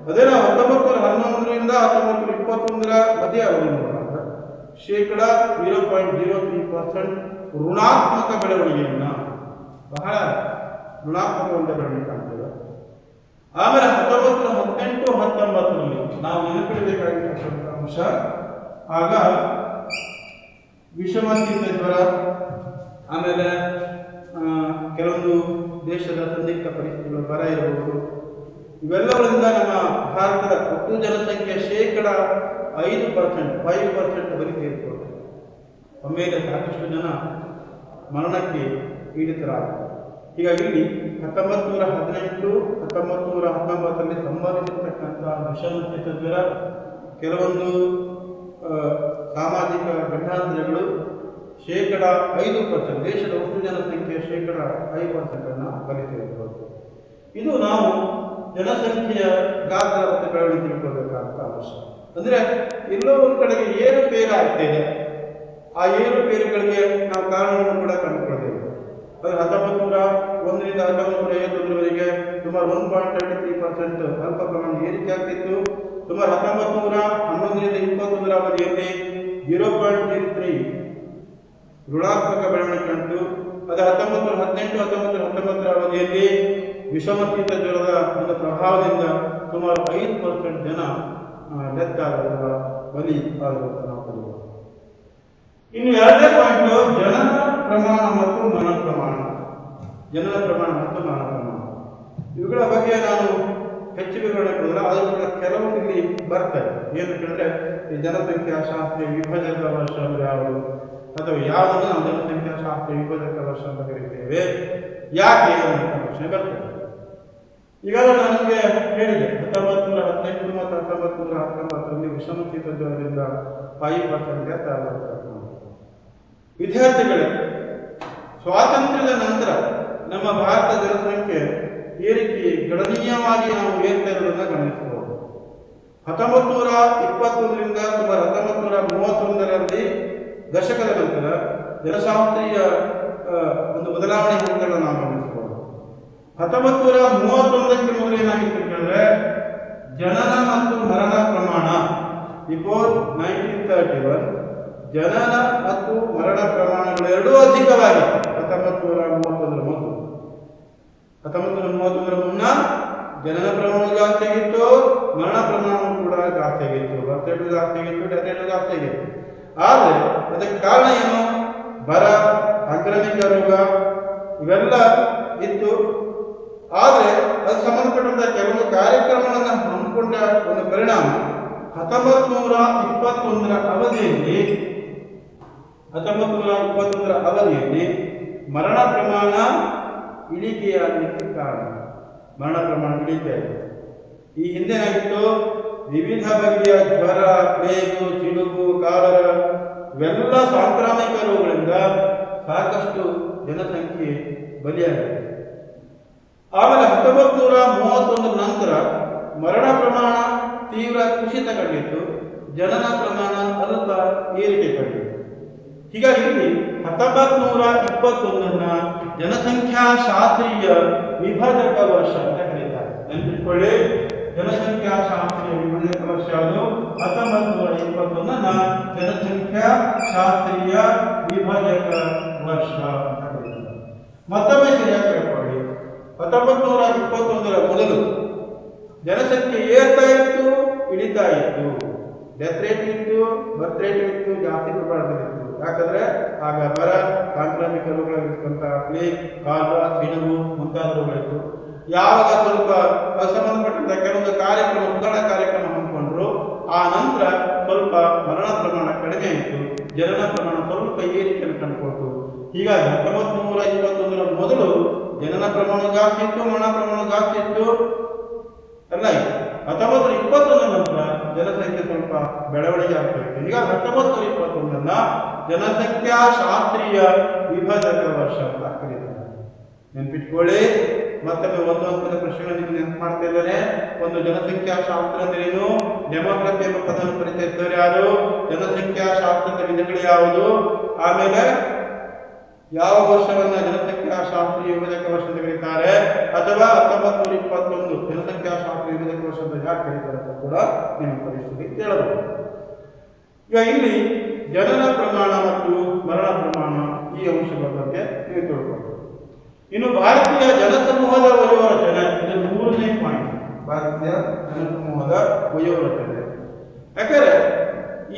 ಅದೇ ನಾವು 1911ರಿಂದ 1921ರ ಮಧ್ಯೆ ಅವಧಿ ನೋಡಿದಾಗ ಶೇಕಡ 0.03% ಋಣಾತ್ಮಕ ಬೆಳವಣಿಗೆಯನ್ನು, ಬಹಳ ಋಣಾತ್ಮಕವಾದ ಬೆಳವಣಿಗೆ ಕಾಣ್ತೇವೆ. ಆಮೇಲೆ 1918-19ರಲ್ಲಿ ನಾವು ನೆನಪಿಡಬೇಕಾಗಿರ್ತಕ್ಕಂಥ ಅಂಶ, ಆಗ ವಿಷಮಶೀತ ಜ್ವರ, ಆಮೇಲೆ ಕೆಲವೊಂದು ದೇಶದ ಸಂದಿಗ್ಧ ಪರಿಸ್ಥಿತಿಗಳು, ಬರ ಇರಬಹುದು, ಇವೆಲ್ಲಗಳಿಂದ ನಮ್ಮ ಭಾರತದ ಒಟ್ಟು ಜನಸಂಖ್ಯೆ ಶೇಕಡ 5% ಬರೀ ಸೇರಿಕೊಳ್ಳುತ್ತೆ. ಒಮ್ಮೆಲೆ ಸಾಕಷ್ಟು ಜನ ಮರಣಕ್ಕೆ ಪೀಡಿತರಾಗ್ತಾರೆ. ಹೀಗಾಗಿ ಇಲ್ಲಿ 1918, 1919ರಲ್ಲಿ ಸಂಭವಿಸಿರ್ತಕ್ಕಂತಹ ವಿಷಮಶೀತ ಜ್ವರ, ಕೆಲವೊಂದು ಸಾಮಾಜಿಕ ಘಟನಾಂತರಗಳು ಶೇಕಡ 5%, ದೇಶದ ಒಟ್ಟು ಜನಸಂಖ್ಯೆಯ ಶೇಕಡ 5% ಬಲಿತಿರಬಹುದು. ಇದು ನಾವು ಜನಸಂಖ್ಯೆಯ ಗಾತ್ರ ಮತ್ತು ಬೆಳವಣಿಗೆ ತಿಳ್ಕೊಳ್ಬೇಕಾದಂತ ಅವಶ್ಯ. ಅಂದ್ರೆ ಎಲ್ಲೋ ಒಂದು ಕಡೆಗೆ ಏರುಪೇರು ಆಗ್ತಿದೆ. ಆ ಏರುಪೇರುಗಳಿಗೆ ನಾವು ಕಾರಣವನ್ನು ಕೂಡ ಕಂಡುಕೊಳ್ಬೇಕು. ಅದು 1901ರಿಂದ 1951ರವರೆಗೆ ಸುಮಾರು 1.33% ಅಲ್ಪ ಪ್ರಮಾಣ ಏರಿಕೆ ಆಗ್ತಿತ್ತು. ಸುಮಾರು 1911ರಿಂದ 21ರ ಅವಧಿಯಲ್ಲಿ 0.03 ಋಣಾತ್ಮಕ ಬೆಳವಣಿಗೆ ಕಂಡು. ಅದು 1918, 1919ರ ಅವಧಿಯಲ್ಲಿ ವಿಷಮಶೀತ ಜ್ವರದ ಒಂದು ಪ್ರಭಾವದಿಂದ ಸುಮಾರು 5% ಜನ ಡೆತ್ ಆಗುವ ಬಲಿ ಆಗುವಂತ ನಾವು ಕಲಿಯುವ. ಇನ್ನು ಎರಡನೇ ಪಾಯಿಂಟ್ ಜನನ ಪ್ರಮಾಣ ಮತ್ತು ಮರಣ ಪ್ರಮಾಣ. ಜನನ ಪ್ರಮಾಣ ಮತ್ತು ಮರಣ ಪ್ರಮಾಣ ಇವುಗಳ ಬಗ್ಗೆ ನಾನು ಹೆಚ್ಚು ವಿವರಣೆ ಕೊಡಲ್ಲ. ಆದರೂ ಕೂಡ ಕೆಲವು ಇಲ್ಲಿ ಬರ್ತವೆ. ಏನು ಕೇಳಿದ್ರೆ ಈ ಜನಸಂಖ್ಯಾ ಶಾಸ್ತ್ರೀಯ ವಿಭಜಕ ವರ್ಷ ಯಾವುದು ಅಥವಾ ಯಾವುದನ್ನು ನಾವು ಜನಸಂಖ್ಯಾ ಶಾಸ್ತ್ರೀಯ ವಿಭಜಕ ವರ್ಷ ಅಂತ ಕರೀತೇವೆ, ಯಾಕೆ ಅಂತ ಪ್ರಶ್ನೆ ಬರ್ತದೆ. ಈಗಾಗಲೇ ನಾನು ನಿಮಗೆ ಹೇಳಿದೆ 1918 ಮತ್ತು 1919ರಲ್ಲಿ ವಿಷಮಶೀತ ಜ್ವರದಿಂದ 5% ಡೆತ್ ಆಗುತ್ತದೆ. ವಿದ್ಯಾರ್ಥಿಗಳೇ, ಸ್ವಾತಂತ್ರ್ಯದ ನಂತರ ನಮ್ಮ ಭಾರತ ಜನಸಂಖ್ಯೆ ಏರಿಕೆ ಗಣನೀಯವಾಗಿ ನಾವು ಏರ್ತಾ ಇರುವುದನ್ನು ಗಮನಿಸಬಹುದು. 1921ರಿಂದ ಸುಮಾರು 1931ರಲ್ಲಿ ದಶಕದ ನಂತರ ಜನಶಾಸ್ತ್ರೀಯ ಒಂದು ಬದಲಾವಣೆ ಹಂತಗಳನ್ನು ನಾವು ಗಮನಿಸಬಹುದು. 1931ಕ್ಕೆ ಮೊದಲು ಏನಾಗಿತ್ತು ಕೇಳಿದ್ರೆ ಜನನ ಮತ್ತು ಮರಣ ಪ್ರಮಾಣ ಬಿಫೋರ್ 1931 ಜನನ ಮತ್ತು ಮರಣ ಪ್ರಮಾಣಗಳು ಎರಡೂ ಅಧಿಕವಾಗಿತ್ತು. 1931ರ ಮೊದಲು 1931ರ ಮುನ್ನ ಜನನ ಪ್ರಮಾಣ ಜಾಸ್ತಿ ಆಗಿತ್ತು, ಮರಣ ಪ್ರಮಾಣ ಕೂಡ ಜಾಸ್ತಿ ಆಗಿತ್ತು, ಬರ್ತ್ ರೇಟ್ ಜಾಸ್ತಿ ಆಗಿತ್ತು, ಡೆತ್ ರೇಟ್ ಜಾಸ್ತಿ ಆಗಿತ್ತು. ಆದರೆ ಅದಕ್ಕೆ ಕಾರಣ ಏನು? ಬರ, ಸಾಂಕ್ರಾಮಿಕ ರೋಗ ಇವೆಲ್ಲ ಇತ್ತು. ಆದರೆ ಅದಕ್ಕೆ ಸಂಬಂಧಪಟ್ಟಂತ ಕೆಲವೊಂದು ಕಾರ್ಯಕ್ರಮಗಳನ್ನು ಹಮ್ಮಿಕೊಂಡ ಒಂದು ಪರಿಣಾಮ 1921ರ ಅವಧಿಯಲ್ಲಿ ಮರಣ ಪ್ರಮಾಣ ಇಳಿಕೆಯಾಗಲಿಕ್ಕೆ ಕಾರಣ. ಮರಣ ಪ್ರಮಾಣ ಇಳಿಕೆ ಆಯಿತು. ಈ ಹಿಂದೆ ಏನಾಗಿತ್ತು? ವಿವಿಧ ಬಗೆಯ ಜ್ವರ, ಪ್ಲೇಗು, ಚಿಡುಗು, ಕಾಲರ ಇವೆಲ್ಲ ಸಾಂಕ್ರಾಮಿಕ ರೋಗಗಳಿಂದ ಸಾಕಷ್ಟು ಜನಸಂಖ್ಯೆ ಬಲಿಯಾಗಿದೆ. ಆಮೇಲೆ 1931 ನಂತರ ಮರಣ ಪ್ರಮಾಣ ತೀವ್ರ ಕುಸಿತ ಕಂಡಿತ್ತು, ಜನನ ಪ್ರಮಾಣ ಅಲ್ಪ ಏರಿಕೆ ಕಂಡಿತ್ತು. ಹೀಗಾಗಿ ಇಲ್ಲಿ 1921 ಜನಸಂಖ್ಯಾ ಶಾಸ್ತ್ರೀಯ ವಿಭಜಕ ವರ್ಷ ಅಂತ ಕರೀತಾರೆ. ನೆನಪಿಟ್ಕೊಳ್ಳಿ, ಜನಸಂಖ್ಯಾ ಶಾಸ್ತ್ರೀಯ ವಿಭಜಕ ವರ್ಷ ಅದು 1921 ಜನಸಂಖ್ಯಾ ಶಾಸ್ತ್ರೀಯ ವಿಭಜಕ ವರ್ಷ ಅಂತ ಕರೀತಾರೆ. ಮತ್ತೊಮ್ಮೆ ಸರಿಯಾಗಿ ಕೇಳ್ಕೊಳ್ಳಿ, 1921ರ ಮೊದಲು ಜನಸಂಖ್ಯೆ ಏರ್ತಾ ಇತ್ತು, ಇಳಿತಾ ಇತ್ತು, ಡೆತ್ ರೇಟ್ ಇತ್ತು, ಬರ್ತ್ ರೇಟ್ ಇತ್ತು, ಜಾಸ್ತಿ ಪ್ರಮಾಣದಲ್ಲಿತ್ತು. ಯಾಕಂದ್ರೆ ಆಗ ಬರ, ಸಾಂಕ್ರಾಮಿಕ ರೋಗಗಳಿರ್ತಕ್ಕಂಥ ಪ್ಲೇಗ್, ಕಾಲರ, ಸಿಡುಬು ಮುಂತಾದ ರೋಗಗಳಿತ್ತು. ಯಾವಾಗ ಸ್ವಲ್ಪ ಸಂಬಂಧಪಟ್ಟಂತ ಕೆಲವೊಂದು ಕಾರ್ಯಕ್ರಮ, ಸುಧಾರಣಾ ಕಾರ್ಯಕ್ರಮ ಹಮ್ಮಿಕೊಂಡ್ರು, ಆ ನಂತರ ಸ್ವಲ್ಪ ಮರಣ ಪ್ರಮಾಣ ಕಡಿಮೆ ಆಯಿತು, ಜನನ ಪ್ರಮಾಣ ಸ್ವಲ್ಪ ಏರಿಕೆಯನ್ನು ಕಂಡುಕೊಳ್ತು. ಹೀಗಾಗಿ 1921ರ ಮೊದಲು ಜನನ ಪ್ರಮಾಣ ಜಾಸ್ತಿ ಇತ್ತು, ಮರಣ ಪ್ರಮಾಣ ಜಾಸ್ತಿ ಇತ್ತು ಅಲ್ಲ. 1921 ನಂತರ ಜನಸಂಖ್ಯೆ ಸ್ವಲ್ಪ ಬೆಳವಣಿಗೆ ಆಗ್ತಾ ಇತ್ತು. ಈಗ 1921 ಜನಸಂಖ್ಯಾ ಶಾಸ್ತ್ರೀಯ ವಿಭಜಕ ವರ್ಷ ಅಂತ ಕರೀತಾರೆ. ನೆನ್ಪಿಟ್ಕೊಳ್ಳಿ, ಮತ್ತೊಮ್ಮೆ ಒಂದು ಅಂಕದ ಪ್ರಶ್ನೆಗಳನ್ನು ನೆನಪು ಮಾಡ್ತಾ ಇದ್ದಾರೆ. ಒಂದು ಜನಸಂಖ್ಯಾ ಶಾಸ್ತ್ರ ಅಂದ್ರೆ ಏನು? ಡೆಮೋಗ್ರಫಿ ಎಂಬ ಪದವನ್ನು ಪರಿಚಯಿಸಿದವರು ಯಾರು? ಜನಸಂಖ್ಯಾ ಶಾಸ್ತ್ರದ ವಿಧಗಳು ಯಾವುದು? ಆಮೇಲೆ ಯಾವ ವರ್ಷವನ್ನ ಜನಸಂಖ್ಯಾ ಶಾಸ್ತ್ರೀಯ ವಿಭಜಕ ವರ್ಷ ಅಂತ ಕರೀತಾರೆ, ಅಥವಾ 1921 ಜನಸಂಖ್ಯಾ ಶಾಸ್ತ್ರೀಯ ವಿಭಜಕ ವರ್ಷ ಅಂತ ಯಾಕೆ ಕರೀತಾರೆ ಅಂತ ಕೂಡ ನಿಮ್ಮ ಪರೀಕ್ಷೆಗೆ ಕೇಳಬಹುದು. ಈಗ ಇಲ್ಲಿ ಜನನ ಪ್ರಮಾಣ ಮತ್ತು ಮರಣ ಪ್ರಮಾಣ ಈ ಅಂಶಗಳ ಬಗ್ಗೆ ನೀವು ತಿಳ್ಕೊಳ್ಬೇಕು. ಇನ್ನು ಭಾರತೀಯ ಜನಸಮೂಹದ ವಯೋರಚನೆ, ಇದು 3ನೇ ಪಾಯಿಂಟ್. ಭಾರತೀಯ ಜನಸಮೂಹದ ವಯೋರಚನೆ. ಯಾಕಂದ್ರೆ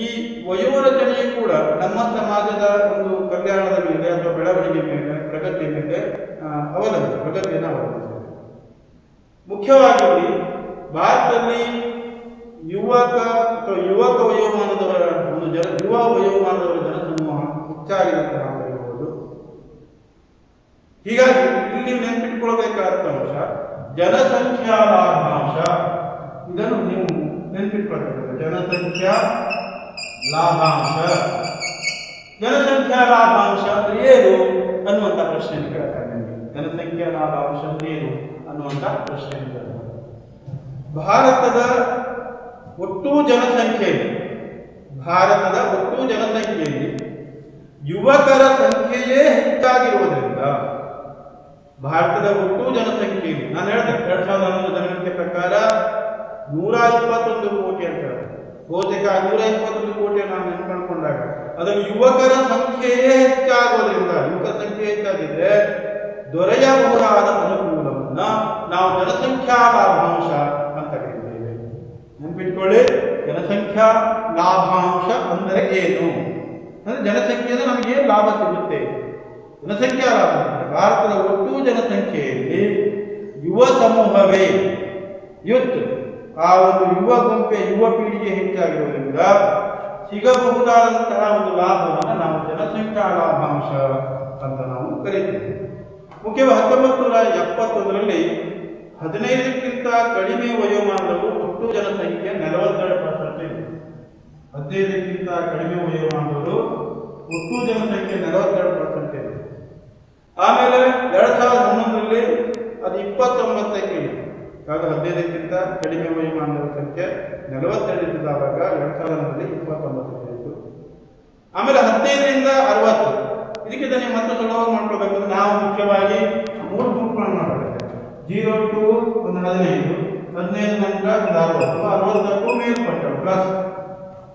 ಈ ವಯೋರಚನೆಯು ಕೂಡ ನಮ್ಮ ಸಮಾಜದ ಒಂದು ಕಲ್ಯಾಣದ ಮೇಲೆ ಅಥವಾ ಬೆಳವಣಿಗೆ ಮೇಲೆ, ಪ್ರಗತಿಯ ಮೇಲೆ ಪ್ರಗತಿಯನ್ನು ಅವಲಂಬಿಸಿದೆ. ಮುಖ್ಯವಾಗಿ ಭಾರತದಲ್ಲಿ ಯುವಕ ಅಥವಾ ಯುವಕ ವಯೋಮಾನದವರ ಒಂದು ಯುವ ವಯೋಮಾನದವರ ಜನಸಮೂಹ ಹೆಚ್ಚಾಗಿದೆ ನಾವು ಹೇಳಬಹುದು. ಹೀಗಾಗಿ ಇಲ್ಲಿ ನೆನಪಿಟ್ಕೊಳ್ಬೇಕಾದ ಅಂಶ ಜನಸಂಖ್ಯಾ ಲಾಭಾಂಶ. ಇದನ್ನು ನೀವು ನೆನಪಿಟ್ಕೊಳ್ಬೇಕು. ಜನಸಂಖ್ಯಾ ಲಾಭಾಂಶ. ಜನಸಂಖ್ಯಾ ಲಾಭಾಂಶ ಅಂದ್ರೆ ಏನು ಅನ್ನುವಂಥ ಪ್ರಶ್ನೆ ಕೇಳ್ತಾರೆ. ಜನಸಂಖ್ಯಾ ಲಾಭಾಂಶ ಅಂದ್ರೆ ಏನು ಅನ್ನುವಂಥ ಪ್ರಶ್ನೆ ಕೇಳ್ತಾರೆ. ಭಾರತದ ಒಟ್ಟು ಜನಸಂಖ್ಯೆಯಲ್ಲಿ ಯುವಕರ ಸಂಖ್ಯೆಯೇ ಹೆಚ್ಚಾಗಿರುವುದರಿಂದ ಭಾರತದ ಒಟ್ಟು ಜನಸಂಖ್ಯೆಯಲ್ಲಿ ನಾನು ಹೇಳಿದೆ 2011 ಜನಗಣತಿ ಪ್ರಕಾರ 121 ಕೋಟಿ ಅಂತ ಹೇಳಿದೆ. ಬಹುತೇಕ 121 ಕೋಟಿ ನಾವು ನೆನ್ಕೊಂಡಾಗ ಅದರಲ್ಲಿ ಯುವಕರ ಸಂಖ್ಯೆಯೇ ಹೆಚ್ಚಾಗುವುದರಿಂದ ಯುವಕರ ಸಂಖ್ಯೆ ಹೆಚ್ಚಾಗಿದ್ರೆ ದೊರೆಯಬಹುದಾದ ಅನುಕೂಲವನ್ನ ನಾವು ಜನಸಂಖ್ಯಾ ಲಾಭಾಂಶ ಅಂತ ಕರೀತೇವೆ. ನೆನ್ಪಿಟ್ಕೊಳ್ಳಿ, ಜನಸಂಖ್ಯಾ ಲಾಭಾಂಶ ಅಂದರೆ ಏನು ಅಂದ್ರೆ ಜನಸಂಖ್ಯೆಯಿಂದ ನಮಗೆ ಲಾಭ ಸಿಗುತ್ತೆ. ಜನಸಂಖ್ಯಾ ಲಾಭ ಭಾರತದ ಒಟ್ಟು ಜನಸಂಖ್ಯೆಯಲ್ಲಿ ಯುವ ಸಮೂಹವೇ ಯೂತ್ ಆ ಒಂದು ಯುವ ಗುಂಪೆ ಯುವ ಪೀಳಿಗೆ ಹೆಚ್ಚಾಗಿರುವುದರಿಂದ ಸಿಗಬಹುದಾದಂತಹ ಒಂದು ಲಾಭವನ್ನು ನಾವು ಜನಸಂಖ್ಯಾ ಲಾಭಾಂಶ ಅಂತ ನಾವು ಕರೀತೇವೆ. ಮುಖ್ಯವಾಗಿ 1971ರಲ್ಲಿ 15ಕ್ಕಿಂತ ಕಡಿಮೆ ವಯೋಮಾನದವರು ಒಟ್ಟು ಜನಸಂಖ್ಯೆ 42% ಇದೆ. 15ಕ್ಕಿಂತ ಕಡಿಮೆ ವಯೋಮಾನದವರು ಒಟ್ಟು ಜನಸಂಖ್ಯೆ 42% ಇದೆ. ಆಮೇಲೆ 2011ರಲ್ಲಿ ಅದು 29ಕ್ಕೆ ಇದೆ. ಆಗ 15ಕ್ಕಿಂತ ಕಡಿಮೆ ವಯೋಮಾನದ ಸಂಖ್ಯೆ 42 ಇದ್ದಾಗ 2011ರಲ್ಲಿ 29ಕ್ಕೆ ಇತ್ತು. ಆಮೇಲೆ 15ರಿಂದ 60 ಇದಕ್ಕೆ ನೀವು ಮತ್ತೆ ಸುಲಭವಾಗಿ ಮಾಡ್ಕೋಬೇಕಂದ್ರೆ ನಾವು ಮುಖ್ಯವಾಗಿ 3 ಗುಂಪುಗಳನ್ನು ಮಾಡಬೇಕು. 0 to 15, 15 ನಂತರ 60ಕ್ಕೂ ಮೇಲ್ಪಟ್ಟ ಪ್ಲಸ್.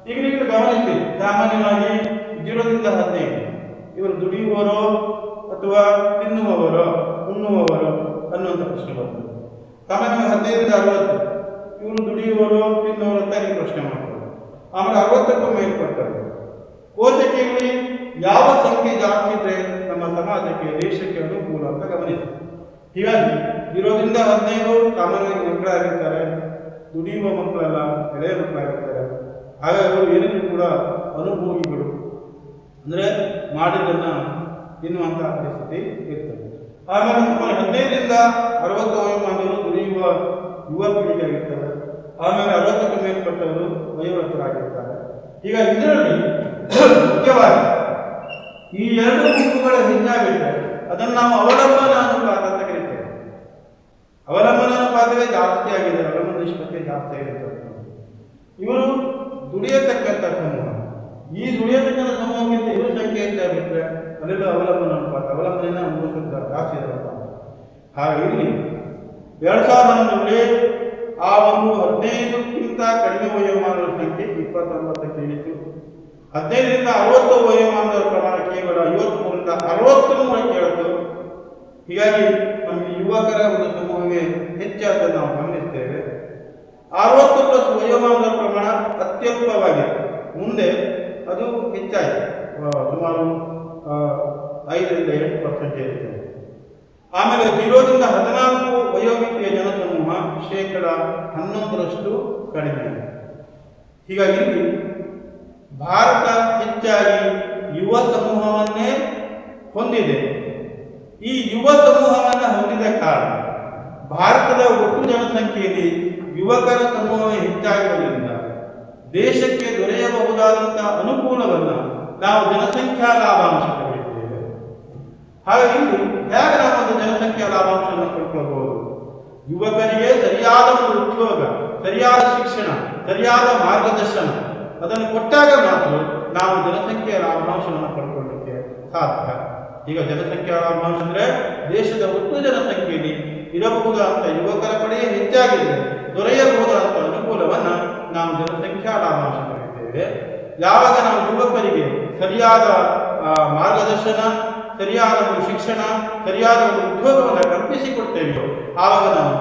ಈಗ ನೀವು ಗಮನಿಸಿ, ಸಾಮಾನ್ಯವಾಗಿ 0 ರಿಂದ 15 ಇವರು ದುಡಿಯುವವರು ಅಥವಾ ತಿನ್ನುವವರು ಉಣ್ಣುವವರು ಅನ್ನುವಂಥ ಪ್ರಶ್ನೆ ಬರ್ತದೆ. ಸಾಮಾನ್ಯವಾಗಿ 15 ರಿಂದ 60 ಇವರು ದುಡಿಯುವವರು ತಿನ್ನುವರು ಅಂತ ನೀವು ಪ್ರಶ್ನೆ ಮಾಡ್ತಾರೆ. ಆಮೇಲೆ 60ಕ್ಕೂ ಮೇಲ್ಪಟ್ಟವರು ಕೋಶಕೆಯಲ್ಲಿ ಯಾವ ಸಂಖ್ಯೆ ಜಾಸ್ತಿ ಇದ್ರೆ ನಮ್ಮ ಸಮಾಜಕ್ಕೆ ದೇಶಕ್ಕೆ ಅನುಕೂಲ ಅಂತ ಗಮನಿಸಿ. ಹೀಗಾಗಿ 0 ರಿಂದ 15 ಸಾಮಾನ್ಯವಾಗಿ ಮಕ್ಕಳಾಗಿರ್ತಾರೆ, ದುಡಿಯುವ ಮಕ್ಕಳೆಲ್ಲ ಎಳೆಯ ಮಕ್ಕಳಾಗಿರ್ತಾರೆ. ಹಾಗಾಗಿ ಅವರು ಏನಿದ್ರು ಕೂಡ ಅನುಭೋಗಿಗಳು, ಅಂದರೆ ಮಾಡಿದ್ದನ್ನ ತಿನ್ನುವಂತಹ ಪರಿಸ್ಥಿತಿ ಇರ್ತದೆ. ಆಮೇಲೆ 15 ರಿಂದ 60 ವಯೋಮಾನದವರು ದುಡಿಯುವ ಯುವ ಪೀಳಿಗೆ ಆಗಿರ್ತಾರೆ. ಆಮೇಲೆ 60ಕ್ಕೆ ಮೇಲ್ಪಟ್ಟವರು ವಯೋವೃತ್ತರಾಗಿರ್ತಾರೆ. ಹೀಗಾಗಿ ಇದರಲ್ಲಿ ಮುಖ್ಯವಾಗಿ ಈ 2 ಗುಂಪುಗಳ ಹೆಚ್ಚಾಗಿರ್ತದೆ. ಅದನ್ನು ನಾವು ಅವಲಂಬನ ಅನುಪಾತ ಅಂತ ಕರೀತೇವೆ. ಅವಲಂಬನ ಅನುಪಾತವೇ ಜಾಸ್ತಿ ಆಗಿದೆ, ಅವಲಂಬನ ನಿಷ್ಪತ್ತಿ ಜಾಸ್ತಿ ಆಗಿರ್ತದೆ. ಇವರು ದುಡಿಯತಕ್ಕಂಥ ಸಮೂಹ, ಈ ದುಡಿಯತಕ್ಕಂಥ ಸಮೂಹಕ್ಕಿಂತ ಇವರು ಸಂಖ್ಯೆ ಹೆಚ್ಚಾಗಿರ್ತದೆ. ಅದೆಲ್ಲ ಅವಲಂಬನ ಅನುಪಾತ, ಅವಲಂಬನೆಯನ್ನು ಅನುಭವಿಸಿದ ಜಾಸ್ತಿ ಇರಲ್ಲ. ಹಾಗೆ ಇಲ್ಲಿ 2011ರಲ್ಲಿ ಆ ಒಂದು 15ಕ್ಕಿಂತ ಕಡಿಮೆ ವಯೋಮಾನದ ಸಂಖ್ಯೆ 29ಕ್ಕೆ ಇಳಿತು. 15 ರಿಂದ 60 ವಯೋಮಾನದ ಪ್ರಮಾಣ ಕೇವಲ 53ರಿಂದ 63ಕ್ಕೆ ಇಳಿತು. ಹೀಗಾಗಿ ನಮಗೆ ಯುವಕರ ಒಂದು ಸಮೂಹವೇ ಹೆಚ್ಚಾದ ನಾವು ಗಮನಿಸ್ತೇವೆ. 60+ ವಯೋಮಾನದ ಪ್ರಮಾಣ ಅತ್ಯಲ್ಪವಾಗಿದೆ. ಮುಂದೆ ಅದು ಹೆಚ್ಚಾಗಿದೆ, ಸುಮಾರು 5 ರಿಂದ 8% ಇರ್ತದೆ. ಆಮೇಲೆ 0 ರಿಂದ 14 ವಯೋಮಿತಿಯ ಜನಸಮೂಹ 11% ಕಡಿಮೆ ಇದೆ. ಹೀಗಾಗಿ ಇಲ್ಲಿ ಭಾರತ ಹೆಚ್ಚಾಗಿ ಯುವ ಸಮೂಹವನ್ನೇ ಹೊಂದಿದೆ. ಈ ಯುವ ಸಮೂಹವನ್ನು ಹೊಂದಿದ ಕಾರಣ ಭಾರತದ ಒಟ್ಟು ಜನಸಂಖ್ಯೆಯಲ್ಲಿ ಯುವಕರ ಸಮೂಹವೇ ಹೆಚ್ಚಾಗಿರುವುದರಿಂದ ದೇಶಕ್ಕೆ ದೊರೆಯಬಹುದಾದಂತಹ ಅನುಕೂಲವನ್ನು ನಾವು ಜನಸಂಖ್ಯಾ ಲಾಭಾಂಶ ಕರೆಯುತ್ತೇವೆ. ಹಾಗಾಗಿ ಇಲ್ಲಿ ಹೇಗೆ ನಾವು ಒಂದು ಜನಸಂಖ್ಯಾ ಲಾಭಾಂಶವನ್ನು ಪಡ್ಕೊಳ್ಬಹುದು? ಯುವಕರಿಗೆ ಸರಿಯಾದ ಒಂದು ಉದ್ಯೋಗ, ಸರಿಯಾದ ಶಿಕ್ಷಣ, ಸರಿಯಾದ ಮಾರ್ಗದರ್ಶನ ಅದನ್ನು ಕೊಟ್ಟಾಗ ಮಾತ್ರ ನಾವು ಜನಸಂಖ್ಯೆಯ ಲಾಭಾಂಶವನ್ನು ಪಡ್ಕೊಳ್ಳಲಿಕ್ಕೆ ಸಾಧ್ಯ. ಈಗ ಜನಸಂಖ್ಯಾ ಲಾಭಾಂಶ ಅಂದರೆ ದೇಶದ ಒಟ್ಟು ಜನಸಂಖ್ಯೆಯಲ್ಲಿ ಇರಬಹುದಾದಂಥ ಯುವಕರ ಕಡೆಯೇ ಹೆಚ್ಚಾಗಿದೆ ದೊರೆಯಬಹುದಾದಂಥ ಅನುಕೂಲವನ್ನು ನಾವು ಜನಸಂಖ್ಯಾ ಲಾಭಾಂಶ ಕರೆಯುತ್ತೇವೆ. ಯಾವಾಗ ನಾವು ಯುವಕರಿಗೆ ಸರಿಯಾದ ಮಾರ್ಗದರ್ಶನ, ಸರಿಯಾದ ಒಂದು ಶಿಕ್ಷಣ, ಸರಿಯಾದ ಒಂದು ಉದ್ಯೋಗವನ್ನು ಕಲ್ಪಿಸಿಕೊಡ್ತೇವೆಯೋ ಆವಾಗ ನಾವು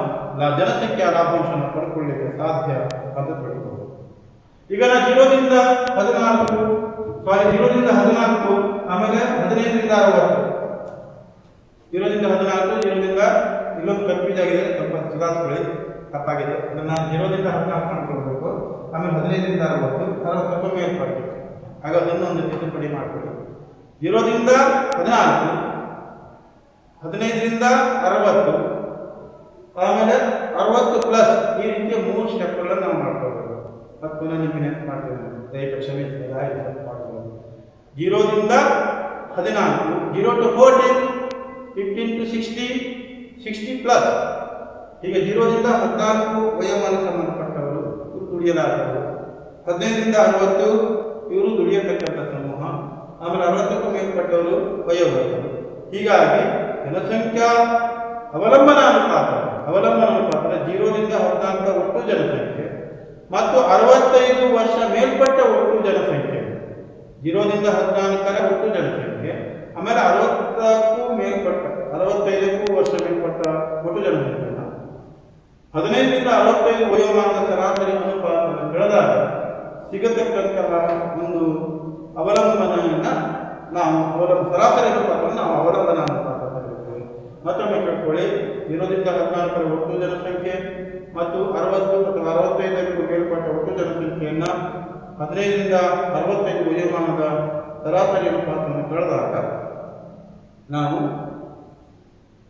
ಜನಸಂಖ್ಯಾ ಲಾಭಾಂಶವನ್ನು ಪಡ್ಕೊಳ್ಳಲಿಕ್ಕೆ ಸಾಧ್ಯ ಅಂತ ತಿಳ್ಕೊಬಹುದು. ಈಗ ನಾವು 0 ರಿಂದ 14, ಆಮೇಲೆ 15 ರಿಂದ 60, 0 ರಿಂದ 14, 0 ರಿಂದ ಇಲ್ಲೊಂದು ಕನ್ಫ್ಯೂಸ್ ಆಗಿದೆ, ಸ್ವಲ್ಪ ಸುಧಾರಿಸ್ಕೊಳ್ಳಿ, ತಪ್ಪಾಗಿದೆ. ಅದನ್ನು 0 ರಿಂದ 14 ಮಾಡ್ಕೊಳ್ಬೇಕು. ಆಮೇಲೆ 15 ರಿಂದ 60 ಮೇಲ್ಪಟ್ಟು, ಆಗ ಅದನ್ನು ಒಂದು ತಿದ್ದುಪಡಿ ಮಾಡಿಕೊಳ್ಳಿ. 0 ರಿಂದ 14, 15 ರಿಂದ 60, ಆಮೇಲೆ 60+ ಈ ರೀತಿಯ 3 ಸ್ಟೆಪ್ಗಳನ್ನು ನಾವು ಮಾಡ್ಕೊಳ್ಬೇಕು. ಮತ್ತು ನಿಮಗೆ ನೆನಪು ಮಾಡ್ತೇವೆ, ದಯವಿಟ್ಟು ಕ್ಷಮಿಸಿ, 0 ರಿಂದ 14, 0 to 14, 15 to 60, 60+, ಹೀಗೆ 0ರಿಂದ 14 ವಯೋಮಾನಕ್ಕೆ ಸಂಬಂಧಪಟ್ಟವರು ಇವರು ದುಡಿಯಲಾರರು. 15ರಿಂದ 60 ಇವರು ದುಡಿಯತಕ್ಕಂಥ ಸಮೂಹ. ಆಮೇಲೆ 60ಕ್ಕೂ ಮೇಲ್ಪಟ್ಟವರು ವಯೋವೃದ್ಧರು. ಹೀಗಾಗಿ ಜನಸಂಖ್ಯಾ ಅವಲಂಬನ ಅನುಪಾತ 0ರಿಂದ 14 ಒಟ್ಟು ಜನಸಂಖ್ಯೆ ಮತ್ತು 65 ವರ್ಷ ಮೇಲ್ಪಟ್ಟ ಒಟ್ಟು ಜನಸಂಖ್ಯೆ, 0ರಿಂದ 14ರ ಒಟ್ಟು ಜನಸಂಖ್ಯೆ, ಆಮೇಲೆ 60ಕ್ಕೂ ಮೇಲ್ಪಟ್ಟ 65 ವರ್ಷ ಮೇಲ್ಪಟ್ಟ ಒಟ್ಟು ಜನಸಂಖ್ಯೆ, 15ರಿಂದ 65 ವಯೋಮಾನದ ಸರಾಸರಿ ಅನುಪಾತವನ್ನು ಬೆಳೆದಾಗ ಸಿಗತಕ್ಕಂತಹ ಒಂದು ಅವಲಂಬನೆಯನ್ನ ನಾವು ಸರಾಸರಿ ಅನುಪಾತವನ್ನು ನಾವು ಅವಲಂಬನ ಅನುಪಾತ ಕರೆಯುತ್ತೇವೆ. ಮತ್ತೊಮ್ಮೆ ಕೇಳ್ಕೊಳ್ಳಿ, 0ರಿಂದ 14ರ ಒಟ್ಟು ಜನಸಂಖ್ಯೆ ಮತ್ತು 60 ಮತ್ತು 65ಕ್ಕೂ ಮೇಲ್ಪಟ್ಟ ಒಟ್ಟು ಜನಸಂಖ್ಯೆಯನ್ನ 15ರಿಂದ 65 ವಯೋಮಾನದ ಸರಾಸರಿ ಅನುಪಾತವನ್ನು ಬೆಳೆದಾಗ ನಾವು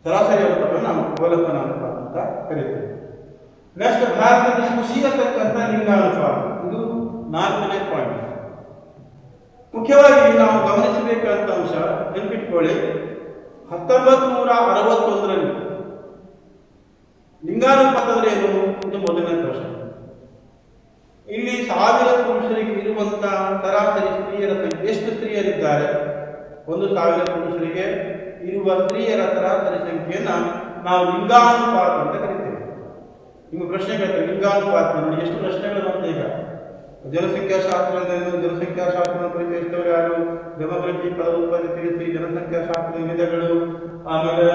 ಸರಾಸರಿ ಅನುಪಾತವನ್ನು ನಾವು ಅವಲಂಬನ ಅನುಪಾತ ಅಂತ ಕರೀತೇವೆ. ನೆಕ್ಸ್ಟ್, ಭಾರತದಲ್ಲಿ ಕುಸಿಯತಕ್ಕಂಥ ಲಿಂಗಾನುಪಾತ, ಇದು 4ನೇ ಪಾಯಿಂಟ್. ಮುಖ್ಯವಾಗಿ ನಾವು ಗಮನಿಸಬೇಕಾದಂಥ ಅಂಶ ನೆನಪಿಟ್ಕೊಳ್ಳಿ, 1961ರಲ್ಲಿ ಲಿಂಗಾನುಪಾತ ಅಂದ್ರೆ ಏನು? ಇದು ಮೊದಲನೇ ಪ್ರಶ್ನೆ. ಇಲ್ಲಿ 1000 ಪುರುಷರಿಗೆ ಇರುವಂತಹ ಸರಾಸರಿ ಸ್ತ್ರೀಯರ ಸಂಖ್ಯೆ ಎಷ್ಟು ಸ್ತ್ರೀಯರಿದ್ದಾರೆ? 1000 ಪುರುಷರಿಗೆ ಇರುವ ಸ್ತ್ರೀಯರ ಸರಾಸರಿ ಸಂಖ್ಯೆಯನ್ನ ನಾವು ಲಿಂಗಾನುಪಾತ ಅಂತ ಕರಿತೇವೆ. ನಿಮ್ಮ ಪ್ರಶ್ನೆ ಕೇಳ್ತೇವೆ, ಲಿಂಗಾನುಪಾತ ನೋಡಿ ಎಷ್ಟು ಪ್ರಶ್ನೆಗಳು ಅಂತ. ಈಗ ಜನಸಂಖ್ಯಾಶಾಸ್ತ್ರದಿಂದ ಜನಸಂಖ್ಯಾಶಾಸ್ತ್ರವನ್ನು ಪರಿಚಯಿಸಿದವರು ಯಾರು? ಡೆಮೋಗ್ರಫಿ ಪದ ಉತ್ಪತ್ತಿ ತಿಳಿಸಿ, ಜನಸಂಖ್ಯಾಶಾಸ್ತ್ರದ ವಿಧಗಳು, ಆಮೇಲೆ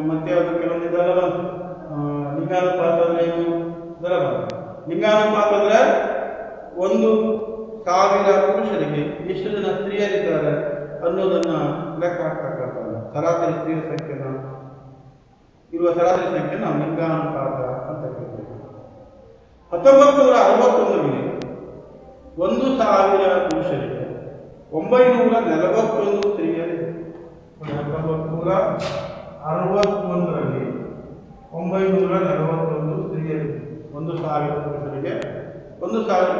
ಮತ್ತೆ ಅದು ಕೆಲವೊಂದು ಇದೆಲ್ಲ ಲಿಂಗಾನುಪಾತ ಅಂದ್ರೆ ಏನು ಇದೆಲ್ಲ ಬಂತು. ಲಿಂಗಾನುಪಾತ ಅಂದ್ರೆ 1000 ಪುರುಷರಿಗೆ ಎಷ್ಟು ಜನ ಸ್ತ್ರೀಯರಿದ್ದಾರೆ ಅನ್ನೋದನ್ನ ಲೆಕ್ಕ ಹಾಕ್ತಕ್ಕಂಥದ್ದು. ಸರಾಸರಿ ಸ್ತ್ರೀಯರ ಸಂಖ್ಯೆನ ಇರುವ ಸರಾಸರಿ ಸಂಖ್ಯೆ ನಾವು ಲಿಂಗಾನುಪಾತ ಅಂತ ಕರೀತೇವೆ. 1961ರಲ್ಲಿ 1000 ಪುರುಷರಿಗೆ 941 ಸ್ತ್ರೀಯರಿದೆ. 1961ರಲ್ಲಿ 941 ಸ್ತ್ರೀಯರಿದೆ. 1000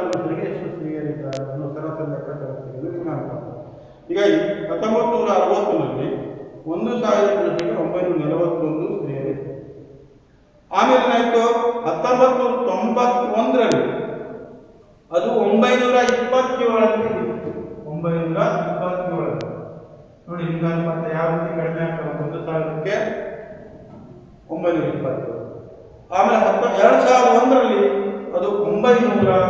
ಪುರುಷರಿಗೆ ಎಷ್ಟು ಸ್ತ್ರೀಯರಿದ್ದಾರೆ ಅನ್ನೋ ಸರಾಸರಿ ಲೆಕ್ಕ ಕಳಿಸ್ತೀವಿ ಲಿಂಗಾನುಪಾತ. ಹೀಗಾಗಿ 1961ರಲ್ಲಿ 1000 ಪುರುಷರಿಗೆ 941 ಸ್ತ್ರೀಯರಿದೆ. ಆಮೇಲೆ ಏನಾಯ್ತು, 1991ರಲ್ಲಿ ಅದು 927 ಇತ್ತು. 927 ನೋಡಿ ಲಿಂಗಾನುಪಾತ ಯಾವ ರೀತಿ ಕಡಿಮೆ ಆಗ್ತದೆ. 1000ಕ್ಕೆ 927. ಆಮೇಲೆ 2001ರಲ್ಲಿ ಅದು 933.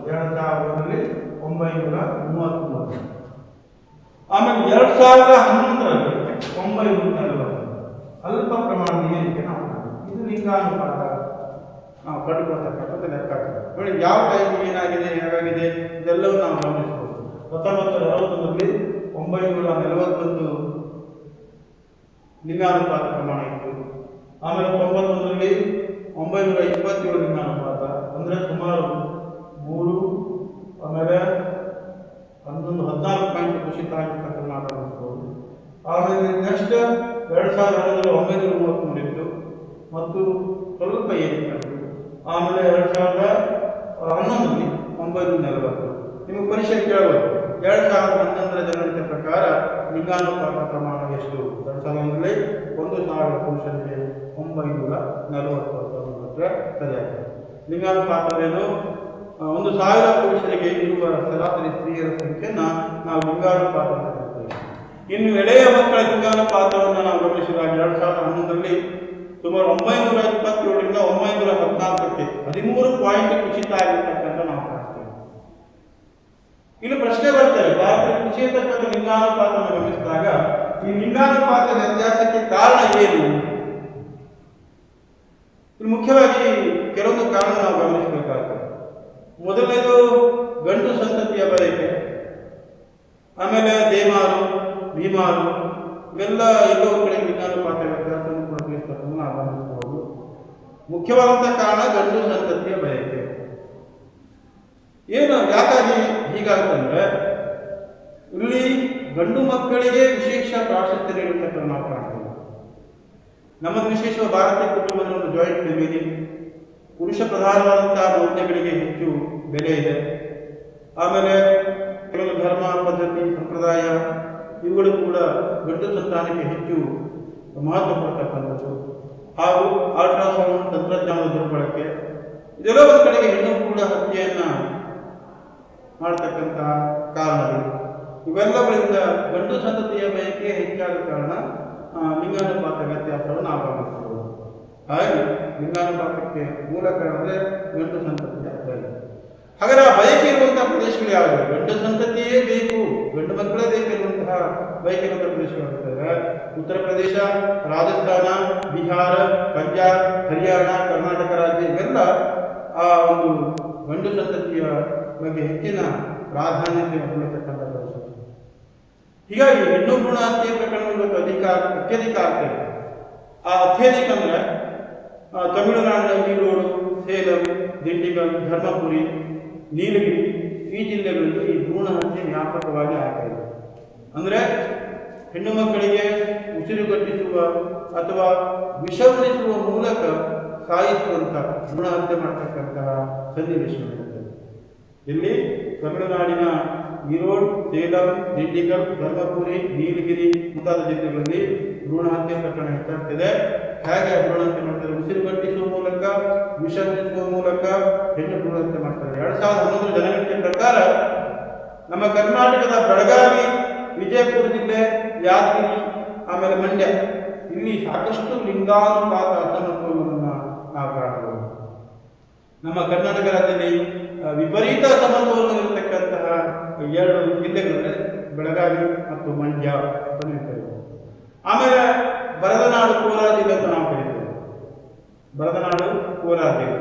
2001ರಲ್ಲಿ 933. ಆಮೇಲೆ 2011ರಲ್ಲಿ 940. ಅಲ್ಪ ಪ್ರಮಾಣದ ಏರಿಕೆ ನಾವು ಇದು ಲಿಂಗಾನುಪಾತ ನಾವು ಕಂಡುಕೊಳ್ತಕ್ಕಂಥದ್ದು ಲೆಕ್ಕ. ನೋಡಿ ಯಾವ ಟೈಮ್ ಏನಾಗಿದೆ ಹೇಗಾಗಿದೆ ಇದೆಲ್ಲವೂ ನಾವು ಗಮನಿಸಬಹುದು. 1961ರಲ್ಲಿ 941 ಲಿಂಗಾನುಪಾತ ಪ್ರಮಾಣ ಇತ್ತು. ಆಮೇಲೆ 91ರಲ್ಲಿ 927 ಲಿಂಗಾನುಪಾತ, ಅಂದ್ರೆ ಸುಮಾರು 3 ಆಮೇಲೆ 14 ಪಾಯಿಂಟ್ ಕುಸಿತ ಆಗಿರ್ತಕ್ಕಂಥ ಮಾತಾಡಬಹುದು. ಆಮೇಲೆ ನೆಕ್ಸ್ಟ್ 2011ರಲ್ಲಿ 933 ಇತ್ತು ಮತ್ತು ಸ್ವಲ್ಪ ಏರಿಕೆ. ಆಮೇಲೆ 2011ರಲ್ಲಿ 940. ನಿಮಗೆ ಪರೀಕ್ಷೆ ಕೇಳಬಹುದು 2011ರ ಜನಗಣತಿ ಪ್ರಕಾರ ಲಿಂಗಾನುಪಾತ ಪ್ರಮಾಣ ಎಷ್ಟು? 2011ರಲ್ಲಿ 1000 ಪುರುಷರಿಗೆ 940 ಸರಿಯಾಗಿದೆ. ಲಿಂಗಾನುಪಾತವೇನು? 1000 ಪುರುಷರಿಗೆ ಇರುವ ಸರಾಸರಿ ಸ್ತ್ರೀಯರ ಸಂಖ್ಯೆಯನ್ನ ನಾವು ಲಿಂಗಾನುಪಾತ ಅಂತ ಕರೀತೇವೆ. ಇನ್ನು ಎಳೆಯ ಮಕ್ಕಳ ಲಿಂಗಾನುಪಾತವನ್ನು ನಾವು ಗಮನಿಸಿದಾಗ 2011ರಲ್ಲಿ ಸುಮಾರು 927ರಿಂದ 914ಕ್ಕೆ 13 ಪಾಯಿಂಟ್ ಕುಸಿತ ಆಗಿರ್ತಕ್ಕಂಥ ನಾವು ಕಾಣ್ತೇವೆ. ಇಲ್ಲಿ ಪ್ರಶ್ನೆ ಬರ್ತೇವೆ, ಭಾರತದಲ್ಲಿ ಕುಸಿಯತಕ್ಕಂಥ ಲಿಂಗಾನುಪಾತವನ್ನು ಗಮನಿಸಿದಾಗ ಈ ಲಿಂಗಾನುಪಾತ ವ್ಯತ್ಯಾಸಕ್ಕೆ ಕಾರಣ ಏನು? ಇಲ್ಲಿ ಮುಖ್ಯವಾಗಿ ಕೆಲವೊಂದು ಕಾರಣ ನಾವು ಗಮನಿಸಬೇಕಾಗ್ತದೆ. ಮೊದಲನೇದು ಗಂಡು ಸಂತತಿಯ ಬಯಕೆ, ಆಮೇಲೆ ದೇಮಾರು, ಭೀಮಾರು, ಇವೆಲ್ಲ ಎಲ್ಲವೂ ಕಡೆ ಲಿಂಗಾನುಪಾತ ವ್ಯತ್ಯಾಸವನ್ನು ಕೂಡ ತಿಳಿಸ್ತಕ್ಕಂಥ ನಾವು ಗಮನಿಸಬಹುದು. ಮುಖ್ಯವಾದಂತಹ ಕಾರಣ ಗಂಡು ಸಂತತಿಯ ಬಯಕೆ. ಏನು ಯಾಕಾಗಿ ಹೀಗಾಗುತ್ತಂದ್ರೆ ಇಲ್ಲಿ ಗಂಡು ಮಕ್ಕಳಿಗೆ ವಿಶೇಷ ಪ್ರಾಶಸ್ತ್ಯ ನೀಡತಕ್ಕಂಥ ನಾವು ಕಾಣ್ತೇವೆ. ನಮ್ಮದು ವಿಶೇಷ ಭಾರತೀಯ ಕುಟುಂಬದ ಒಂದು ಜಾಯಿಂಟ್ ಫ್ಯಾಮಿಲಿ, ಪುರುಷ ಪ್ರಧಾನವಾದಂತಹ ಮೌಲ್ಯಗಳಿಗೆ ಹೆಚ್ಚು ಬೆಲೆ ಇದೆ. ಆಮೇಲೆ ಕೆಲವು ಧರ್ಮ ಪದ್ಧತಿ ಸಂಪ್ರದಾಯ ಇವುಗಳು ಕೂಡ ಗಂಡು ಸಂತಾನಕ್ಕೆ ಹೆಚ್ಚು ಮಹತ್ವ ಕೊಡ್ತಕ್ಕಂಥದ್ದು. ಹಾಗೂ ಅಲ್ಟ್ರಾಸೌಂಡ್ ತಂತ್ರಜ್ಞಾನದ ದುರ್ಬಳಕೆ ಇದೆಲ್ಲ ಒಂದು ಕಡೆಗೆ ಹೆಣ್ಣು ಭ್ರೂಣ ಹತ್ಯೆಯನ್ನ ಮಾಡತಕ್ಕಂತಹ ಕಾರಣಗಳು. ಇವೆಲ್ಲಗಳಿಂದ ಗಂಡು ಸಂತತಿಯ ಬಯಕೆ ಹೆಚ್ಚಾದ ಕಾರಣ ಲಿಂಗಾನುಪಾತ ವ್ಯತ್ಯಾಸವನ್ನು ನಾವು ಗಮನಿಸಬಹುದು. ಹಾಗೆ ಲಿಂಗಾನುಪಾತಕ್ಕೆ ಮೂಲ ಕಾರಣ ಅಂದರೆ ಗಂಡು ಸಂತತಿಯ ಬಯಕೆ. ಹಾಗಾದರೆ ಆ ಬಯಕೆ ಇರುವಂತಹ ಪ್ರದೇಶಗಳು ಯಾವುವು? ಗಂಡು ಸಂತತಿಯೇ ಬೇಕು, ಗಂಡು ಮಕ್ಕಳೇ ಬೇಕಿರುವಂತಹ ಬಯಕೆ ಇರುವಂತಹ ಪ್ರದೇಶಗಳಾಗಿದ್ದಾರೆ ಉತ್ತರ ಪ್ರದೇಶ, ರಾಜಸ್ಥಾನ, ಬಿಹಾರ, ಪಂಜಾಬ್, ಹರಿಯಾಣ, ಕರ್ನಾಟಕ ರಾಜ್ಯ. ಇವೆಲ್ಲ ಆ ಒಂದು ಗಂಡು ಸಂತತಿಯ ಬಗ್ಗೆ ಹೆಚ್ಚಿನ ಪ್ರಾಧಾನ್ಯತೆ ಹೊಂದತಕ್ಕಂಥ ಪ್ರದೇಶ. ಹೀಗಾಗಿ ಹೆಣ್ಣು ಭ್ರೂಣ ಹತ್ಯೆ ಪ್ರಕರಣಗಳು ಅತ್ಯಧಿಕ ಆಗ್ತದೆ. ಆ ಅತ್ಯಧಿಕ ಅಂದ್ರೆ ತಮಿಳುನಾಡಿನ ಈರೋಡು, ಸೇಲಂ, ದಿಂಡಿಗಲ್, ಧರ್ಮಪುರಿ, ನೀಲಗಿರಿ ಈ ಜಿಲ್ಲೆಗಳಲ್ಲಿ ಈ ಭ್ರೂಣ ಹತ್ಯೆ ವ್ಯಾಪಕವಾಗಿ ಆಗ್ತಾಯಿದೆ. ಅಂದರೆ ಹೆಣ್ಣು ಮಕ್ಕಳಿಗೆ ಉಸಿರುಗಟ್ಟಿಸುವ ಅಥವಾ ವಿಷವಣಿಸುವ ಮೂಲಕ ಸಾಯಿಸುವಂತಹ ಭ್ರೂಣ ಹತ್ಯೆ ಮಾಡತಕ್ಕಂತಹ ಸನ್ನಿವೇಶಗಳಿರುತ್ತದೆ. ಇಲ್ಲಿ ತಮಿಳುನಾಡಿನ ಈರೋಡ್, ಸೇಲಂ, ದಿಂಡಿಗಲ್, ಧರ್ಮಪುರಿ, ನೀಲಗಿರಿ ಮುಂತಾದ ಜಿಲ್ಲೆಗಳಲ್ಲಿ ಭ್ರೂಣ ಹತ್ಯೆ ಪ್ರಕರಣ ಹೆಚ್ಚಾಗ್ತಿದೆ. ಹೇಗೆ ಭ್ರೂಣ ಹತ್ಯೆ ಮಾಡ್ತಾರೆ? ಉಸಿರುಗಟ್ಟಿಸುವ ಮೂಲಕ, ವಿಷವಣಿಸುವ ಮೂಲಕ ಹೆಣ್ಣು ಭ್ರೂಣ ಹತ್ಯೆ ಮಾಡ್ತಾರೆ. 2011 ಜನಗಣತಿ ಪ್ರಕಾರ ನಮ್ಮ ಕರ್ನಾಟಕದ ಬೆಳಗಾವಿ, ವಿಜಯಪುರ ಜಿಲ್ಲೆ, ಯಾದಗಿರಿ, ಆಮೇಲೆ ಮಂಡ್ಯ ಇಲ್ಲಿ ಸಾಕಷ್ಟು ಲಿಂಗಾನುಪಾತ ಅಸಮತೋಲನವನ್ನು ನಾವು ಕಾಣಬಹುದು. ನಮ್ಮ ಕರ್ನಾಟಕ ರಾಜ್ಯದಲ್ಲಿ ವಿಪರೀತ ಅಸಮತೋಲನವಿರತಕ್ಕಂತಹ 2 ಜಿಲ್ಲೆಗಳಿವೆ, ಬೆಳಗಾವಿ ಮತ್ತು ಮಂಡ್ಯ ಅಂತ ಕರೀತೇವೆ. ಆಮೇಲೆ ಬರದನಾಡು, ಕೋಲಾರ ಜಿಲ್ಲೆ ಅಂತ ನಾವು ಕರೀತೇವೆ. ಬರದನಾಡು, ಕೋಲಾರ ಜಿಲ್ಲೆ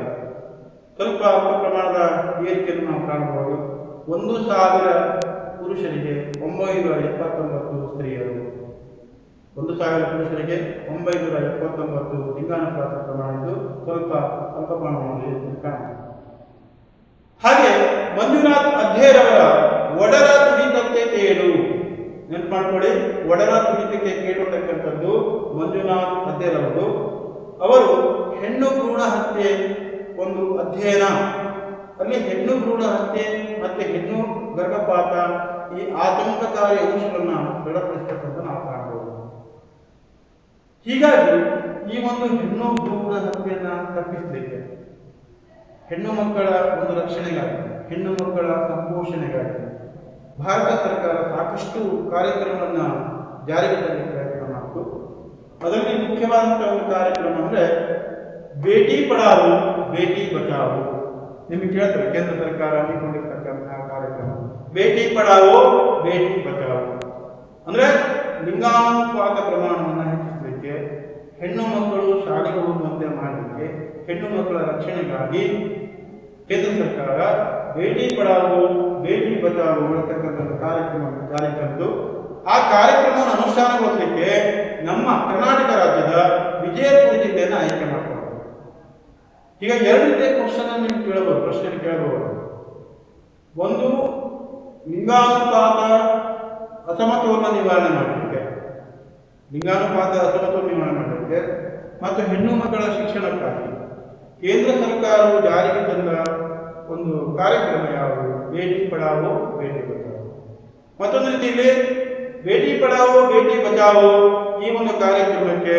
ಸ್ವಲ್ಪ ಅಲ್ಪ ಪ್ರಮಾಣದ ಏರಿಕೆಯನ್ನು ನಾವು ಕಾಣಬಹುದು. 1,000 ಪುರುಷರಿಗೆ 979 ಸ್ತ್ರೀಯರು, 1,000 ಪುರುಷರಿಗೆ 979 ಲಿಂಗಾನುಪಾತ ಪ್ರಮಾಣ ಇದ್ದು ಸ್ವಲ್ಪ ಅಲ್ಪ ಪ್ರಮಾಣದಲ್ಲಿ ಕಾಣುತ್ತದೆ. ಹಾಗೆ ಮಂಜುನಾಥ್ ಅಧ್ಯಯರವರ ಒಡರ ತುಡಿತಕ್ಕೆ ಕೇಡು, ನೆನಪು ಮಾಡ್ಕೊಳ್ಳಿ, ಒಡರ ತುಡಿತಕ್ಕೆ ಕೇಳುತ್ತಕ್ಕಂಥದ್ದು ಮಂಜುನಾಥ್ ಅಧ್ಯಯರವರು. ಅವರು ಹೆಣ್ಣು ಭ್ರೂಣ ಹತ್ಯೆ ಒಂದು ಅಧ್ಯಯನ, ಅಲ್ಲಿ ಹೆಣ್ಣು ಭ್ರೂಣ ಹತ್ಯೆ ಮತ್ತೆ ಹೆಣ್ಣು ಗರ್ಭಪಾತ ಈ ಆತಂಕಕಾರಿ ಅಂಶಗಳನ್ನ ದೃಢಪಡಿಸತಕ್ಕಂಥ ನಾವು ಕಾಣಬಹುದು. ಹೀಗಾಗಿ ಈ ಒಂದು ಹೆಣ್ಣು ಭ್ರೂಣ ಹತ್ಯೆಯನ್ನ ತಪ್ಪಿಸಲಿಕ್ಕೆ, ಹೆಣ್ಣು ಮಕ್ಕಳ ಒಂದು ರಕ್ಷಣೆಗಾಗಿ, ಹೆಣ್ಣು ಮಕ್ಕಳ ಸಂಪೋಷಣೆಗಾಗಿ ಭಾರತ ಸರ್ಕಾರ ಸಾಕಷ್ಟು ಕಾರ್ಯಕ್ರಮವನ್ನು ಜಾರಿಗೆ ತರಲಿಕ್ಕೆ ಪ್ರಯತ್ನ ಮಾಡಿತು. ಅದರಲ್ಲಿ ಮುಖ್ಯವಾದಂತಹ ಒಂದು ಕಾರ್ಯಕ್ರಮ ಅಂದರೆ ಬೇಟಿ ಪಡಾವೋ ಬೇಟಿ ಬಚಾವೋ. ನಿಮಗೆ ಕೇಳ್ತಾರೆ, ಕೇಂದ್ರ ಸರ್ಕಾರ ಹಮ್ಮಿಕೊಂಡಿರ್ತಕ್ಕಂತಹ ಕಾರ್ಯಕ್ರಮ ಬೇಟಿ ಪಡಾವೋ ಬೇಟಿ ಬಚಾವೋ. ಅಂದರೆ ಲಿಂಗಾನುಪಾತ ಪ್ರಮಾಣವನ್ನು ಹೆಚ್ಚಿಸಲಿಕ್ಕೆ, ಹೆಣ್ಣು ಮಕ್ಕಳು ಶಾಲೆಗೆ ಹೋಗುವಂತೆ ಮಾಡಲಿಕ್ಕೆ, ಹೆಣ್ಣು ಮಕ್ಕಳ ರಕ್ಷಣೆಗಾಗಿ ಕೇಂದ್ರ ಸರ್ಕಾರ ಬೇಟಿ ಪಡಾವೋ ಬೇಟಿ ಬಚಾವೋ ಅಂತಕ್ಕಂಥ ಕಾರ್ಯಕ್ರಮ ಜಾರಿಗೆ ತಂದು ಆ ಕಾರ್ಯಕ್ರಮವನ್ನು ಅನುಷ್ಠಾನಗೊಳಿಸಲಿಕ್ಕೆ ನಮ್ಮ ಕರ್ನಾಟಕ ರಾಜ್ಯದ ವಿಜಯಪುರ ಜಿಲ್ಲೆಯನ್ನು ಆಯ್ಕೆ ಮಾಡಿಕೊಳ್ಳೋದು. ಈಗ 2 ರೀತಿಯ ಪ್ರಶ್ನೆ ಕೇಳಬಹುದು. ಒಂದು, ಲಿಂಗಾನುಪಾತ ಅಸಮತೋಲನ ನಿವಾರಣೆ ಮಾಡಲಿಕ್ಕೆ, ಲಿಂಗಾನುಪಾತ ಅಸಮತೋಲನ ನಿವಾರಣೆ ಮಾಡಲಿಕ್ಕೆ ಮತ್ತು ಹೆಣ್ಣು ಮಕ್ಕಳ ಶಿಕ್ಷಣಕ್ಕಾಗಿ ಕೇಂದ್ರ ಸರ್ಕಾರವು ಜಾರಿಗೆ ತಂದ ಒಂದು ಕಾರ್ಯಕ್ರಮ ಯಾವುದು? ಬೇಟಿ ಪಡಾವೋ ಬೇಟಿ ಬಚಾವೋ. ಮತ್ತೊಂದು ರೀತಿಯಲ್ಲಿ ಬೇಟಿ ಪಡಾವೋ ಬೇಟಿ ಬಚಾವೋ ಈ ಒಂದು ಕಾರ್ಯಕ್ರಮಕ್ಕೆ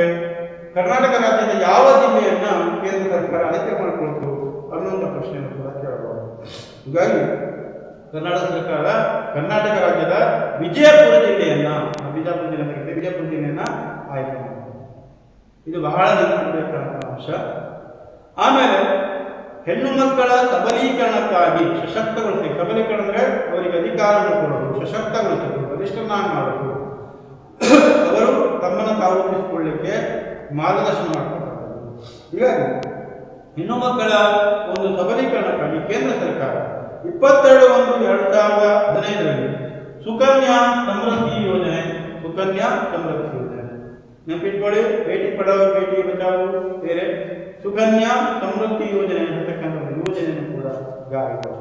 ಕರ್ನಾಟಕ ರಾಜ್ಯದ ಯಾವ ಜಿಲ್ಲೆಯನ್ನ ಕೇಂದ್ರ ಸರ್ಕಾರ ಆಯ್ಕೆ ಮಾಡಿಕೊಳ್ತು ಅನ್ನುವಂಥ ಪ್ರಶ್ನೆಯನ್ನು ಕೂಡ ಕೇಳಬಹುದು. ಹೀಗಾಗಿ ಕರ್ನಾಟಕ ಸರ್ಕಾರ ಕರ್ನಾಟಕ ರಾಜ್ಯದ ವಿಜಯಪುರ ಜಿಲ್ಲೆಯನ್ನ, ಬಿಜಾಪುರ ಜಿಲ್ಲೆ ವಿಜಯಪುರ ಜಿಲ್ಲೆಯನ್ನ ಆಯ್ಕೆ ಮಾಡಿತು. ಇದು ಬಹಳ ನೆನಪಿಡಬೇಕಾದ ಅಂಶ. ಆಮೇಲೆ ಹೆಣ್ಣು ಮಕ್ಕಳ ಸಬಲೀಕರಣಕ್ಕಾಗಿ ಸಶಕ್ತಗೊಳಿಸಿ, ಸಬಲೀಕರಣ ಅಂದರೆ ಅವರಿಗೆ ಅಧಿಕಾರವನ್ನು ಕೊಡೋದು, ಸಶಕ್ತಗೊಳಿಸೋದು, ಬಲಿಷ್ಠನಾಗಿ ಮಾಡೋದು, ಅವರು ತಮ್ಮನ್ನು ತಾವು ಉಳಿಸಿಕೊಳ್ಳಲಿಕ್ಕೆ ಮಾರ್ಗದರ್ಶನ ಮಾಡತಕ್ಕಂಥದ್ದು. ಹೀಗಾಗಿ ಹೆಣ್ಣು ಮಕ್ಕಳ ಒಂದು ಸಬಲೀಕರಣಕ್ಕಾಗಿ ಕೇಂದ್ರ ಸರ್ಕಾರ 22/1/2015ರಲ್ಲಿ ಸುಕನ್ಯಾ ಸಮೃದ್ಧಿ ಯೋಜನೆ, ಸುಕನ್ಯಾ ಸಮೃದ್ಧಿ ಯೋಜನೆ ನೆನಪಿಟ್ಕೊಳ್ಳಿ. ಬೇಟಿ ಪಡಾವೋ ಬೇಟಿ ಬಚಾವೋ ಬೇರೆ, ಸುಕನ್ಯಾ ಸಮೃದ್ಧಿ ಯೋಜನೆ ಅಂತಕ್ಕಂಥ ಯೋಜನೆಯನ್ನು ಕೂಡ ಜಾರಿಗೆ.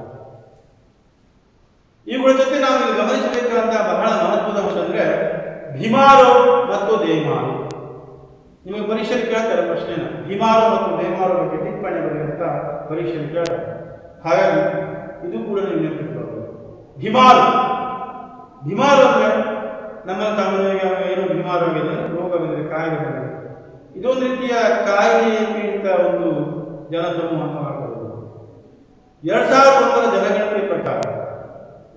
ಇವುಗಳ ಜೊತೆ ನಾವು ಇಲ್ಲಿ ಗಮನಿಸಬೇಕಾದಂತಹ ಬಹಳ ಮಹತ್ವದ ಅಂಶ ಅಂದ್ರೆ ಭೀಮಾರೋ ಮತ್ತು ದೇಮಾರೋ. ನಿಮಗೆ ಪರೀಕ್ಷೆಯಲ್ಲಿ ಕೇಳ್ತಾರೆ ಪ್ರಶ್ನೆನ, ಭೀಮಾರೋ ಮತ್ತು ದೇಮಾರೋ ಬಗ್ಗೆ ಟಿಪ್ಪಣಿ ಬರಲಿ ಅಂತ ಪರೀಕ್ಷೆಯಲ್ಲಿ ಕೇಳ್ತಾರೆ. ಹಾಗಾಗಿ ಇದು ಕೂಡ ನೀವು ನೆನಪಿಟ್ಕೊಳ್ಳೋದು. ಭೀಮಾರೋ ಅಂದ್ರೆ ನಮ್ಮ ಸಾಮಾನ್ಯವಾಗಿ ಏನು ಭೀಮಾರೋ ಆಗಿದೆ, ರೋಗ ಬಂದರೆ, ಕಾಯಿಲೆ ಬಂದರೆ ಇದೊಂದು ರೀತಿಯ ಕಾಯಿಲೆ ಪೀಡಿತ ಒಂದು ಜನಸಮೂಹ ಅಂತ ಮಾಡಬಹುದು. 2001ರ ಜನಗಣತಿ ಪ್ರಕಾರ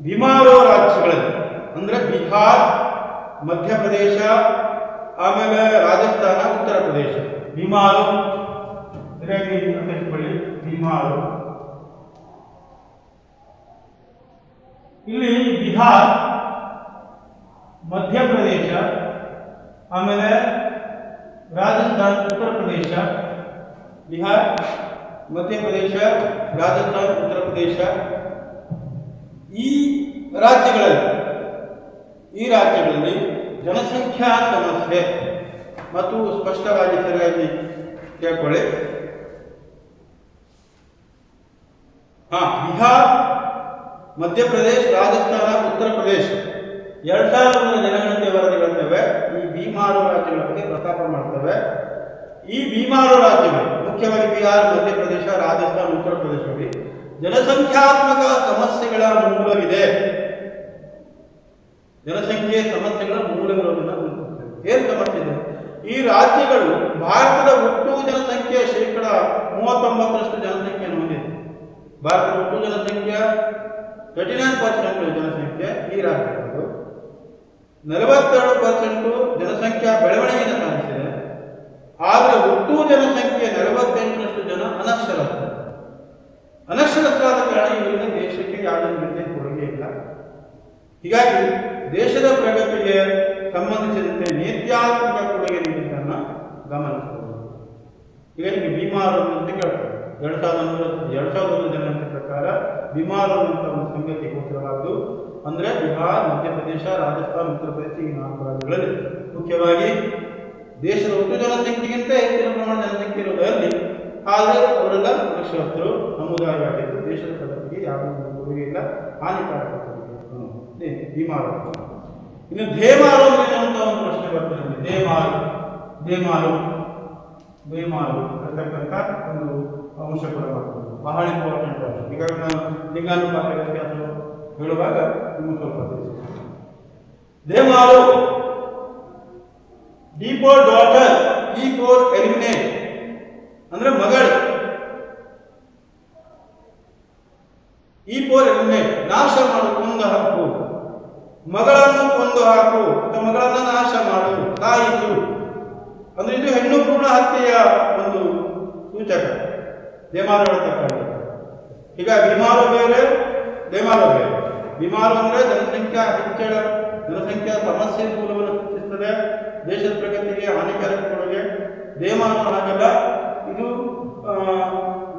ಬಿಮಾರೋ ರಾಜ್ಯಗಳಲ್ಲಿ ಅಂದ್ರೆ ಬಿಹಾರ್, ಮಧ್ಯಪ್ರದೇಶ, ಆಮೇಲೆ ರಾಜಸ್ಥಾನ, ಉತ್ತರ ಪ್ರದೇಶ, ಬಿಮಾರು ಬಿಮಾರು. ಇಲ್ಲಿ ಬಿಹಾರ್, ಮಧ್ಯಪ್ರದೇಶ, ಆಮೇಲೆ ರಾಜಸ್ಥಾನ, ಉತ್ತರ ಪ್ರದೇಶ, ಬಿಹಾರ್, ಮಧ್ಯಪ್ರದೇಶ, ರಾಜಸ್ಥಾನ, ಉತ್ತರ ಪ್ರದೇಶ ಈ ರಾಜ್ಯಗಳಲ್ಲಿ ಜನಸಂಖ್ಯಾ ಸಮಸ್ಯೆ ಮತ್ತು ಸ್ಪಷ್ಟವಾಗಿ ಸರಿಯಾಗಿ ಕೇಳ್ಕೊಳ್ಳಿ. ಬಿಹಾರ್, ಮಧ್ಯಪ್ರದೇಶ, ರಾಜಸ್ಥಾನ, ಉತ್ತರ ಪ್ರದೇಶ 2001ರ ಜನಗಣತಿ ವರದಿಗಳಿರ್ತವೆ. ಈ ಬಿಮಾರು ರಾಜ್ಯಗಳ ಬಗ್ಗೆ ಪ್ರಸ್ತಾಪ ಮಾಡ್ತವೆ. ಈ ಬಿಮಾರು ರಾಜ್ಯಗಳು ಮುಖ್ಯವಾಗಿ ಬಿಹಾರ್, ಮಧ್ಯಪ್ರದೇಶ, ರಾಜಸ್ಥಾನ, ಉತ್ತರ ಪ್ರದೇಶದಲ್ಲಿ ಜನಸಂಖ್ಯಾತ್ಮಕ ಸಮಸ್ಯೆಗಳ ಮೂಲವಿದೆ. ಜನಸಂಖ್ಯೆ ಸಮಸ್ಯೆಗಳ ಮೂಲವಿರೋದನ್ನ ಗುರುತಿಸ್ತೇವೆ. ಏನು ಸಮಸ್ಯೆ ಇದೆ? ಈ ರಾಜ್ಯಗಳು ಭಾರತದ ಒಟ್ಟು ಜನಸಂಖ್ಯೆ 39% ಜನಸಂಖ್ಯೆಯನ್ನು ಹೊಂದಿದೆ. ಭಾರತದ ಒಟ್ಟು ಜನಸಂಖ್ಯೆ 39% ಜನಸಂಖ್ಯೆ ಈ ರಾಜ್ಯಗಳು. 42% ಜನಸಂಖ್ಯಾ ಬೆಳವಣಿಗೆಯನ್ನು ಸಾಧಿಸಿದೆ. ಆದರೆ ಒಟ್ಟು ಜನಸಂಖ್ಯೆ 48% ಜನ ಅನಕ್ಷರಸ್ಥರಾದ ಕಾರಣ ಇವರಿಂದ ದೇಶಕ್ಕೆ ಯಾವುದೇ ರೀತಿಯ ಕೊಡುಗೆ ಇಲ್ಲ. ಹೀಗಾಗಿ ದೇಶದ ಪ್ರಗತಿಗೆ ಸಂಬಂಧಿಸಿದಂತೆ ನೀತ್ಯಾತ್ಮಕ ಕೊಡುಗೆ ನೀಡಿದ್ದನ್ನು ಗಮನಿಸಬಹುದು. ಹೀಗಾಗಿ ಬಿಮಾರು ಅಂತ ಕೇಳ್ತಾರೆ. 2001 ಜನಗಣತಿ ಪ್ರಕಾರ ಬಿಮಾರು ಅಂತ ಒಂದು ಸಂಗತಿ ಗೋಚರವಾದ್ದು. ಅಂದ್ರೆ ಬಿಹಾರ್, ಮಧ್ಯಪ್ರದೇಶ, ರಾಜಸ್ಥಾನ, ಉತ್ತರ ಪ್ರದೇಶ ಈ 4 ರಾಜ್ಯಗಳಲ್ಲಿ ಮುಖ್ಯವಾಗಿ ದೇಶದ ಒಟ್ಟು ಜನಸಂಖ್ಯೆಗಿಂತ ಹೆಚ್ಚಿನ ಪ್ರಮಾಣ ಜನಸಂಖ್ಯೆ ಇರುವುದರಲ್ಲಿ ಆದರೆ ಅವರೆಲ್ಲ ಅನಕ್ಷರಸ್ಥರು ಸಮುದಾಯವಾಗಿದ್ದು ದೇಶದ ಪ್ರಗತಿಗೆ ಯಾವುದೇ ಕೊಡುಗೆ ಇಲ್ಲ, ಹಾನಿಕಾರಕ ಕೊಡುಗೆ ಬಿಮಾರು. ಇನ್ನು ದೇಮಾರು ಅಂತ ಒಂದು ಪ್ರಶ್ನೆ ಬರ್ತದೆ. ದೇಮಾರು ಅಂತಕ್ಕಂಥ ಒಂದು ಅಂಶ ಕೂಡ ಬರ್ತದೆ. ಬಹಳ ಇಂಪಾರ್ಟೆಂಟ್ ಅಂಶ. ಹೀಗಾಗಿ ನಾವು ಲಿಂಗಾನುಪಾತ ವ್ಯತ್ಯಾಸ ಹೇಳುವಾಗ ನಿಮಗೆ ಸ್ವಲ್ಪ ದೇಮಾರು D for daughter, E for eliminate ಅಂದ್ರೆ ಮಗಳು, ಇ ಫಾರ್ ಎಲಿಮಿನೇಟ್ ನಾಶ ಮಾಡು, ಕೊಂದು ಹಾಕು, ಮಗಳನ್ನು ಕೊಂದು ಹಾಕು ಅಥವಾ ಮಗಳನ್ನು ನಾಶ ಮಾಡು, ಸಾಯಿಸು ಅಂದ್ರೆ ಇದು ಹೆಣ್ಣು ಭ್ರೂಣ ಹತ್ಯೆಯ ಒಂದು ಸೂಚಕ ದೇಮಾರು ಹೇಳ್ತಕ್ಕಂಥ. ಈಗ ಬಿಮಾರು ಬೇರೆ, ದೇಮಾರು ಬೇರೆ. ಬಿಮಾರು ಅಂದ್ರೆ ಜನಸಂಖ್ಯಾ ಹೆಚ್ಚಳ, ಜನಸಂಖ್ಯಾ ಸಮಸ್ಯೆ ಮೂಲವನ್ನು ಸೂಚಿಸುತ್ತದೆ, ದೇಶದ ಪ್ರಗತಿಗೆ ಹಾನಿಕಾರಕ ಕೊಡುಗೆ. ದೇಮಾರು ಹಾಗಲ್ಲ, ಇದು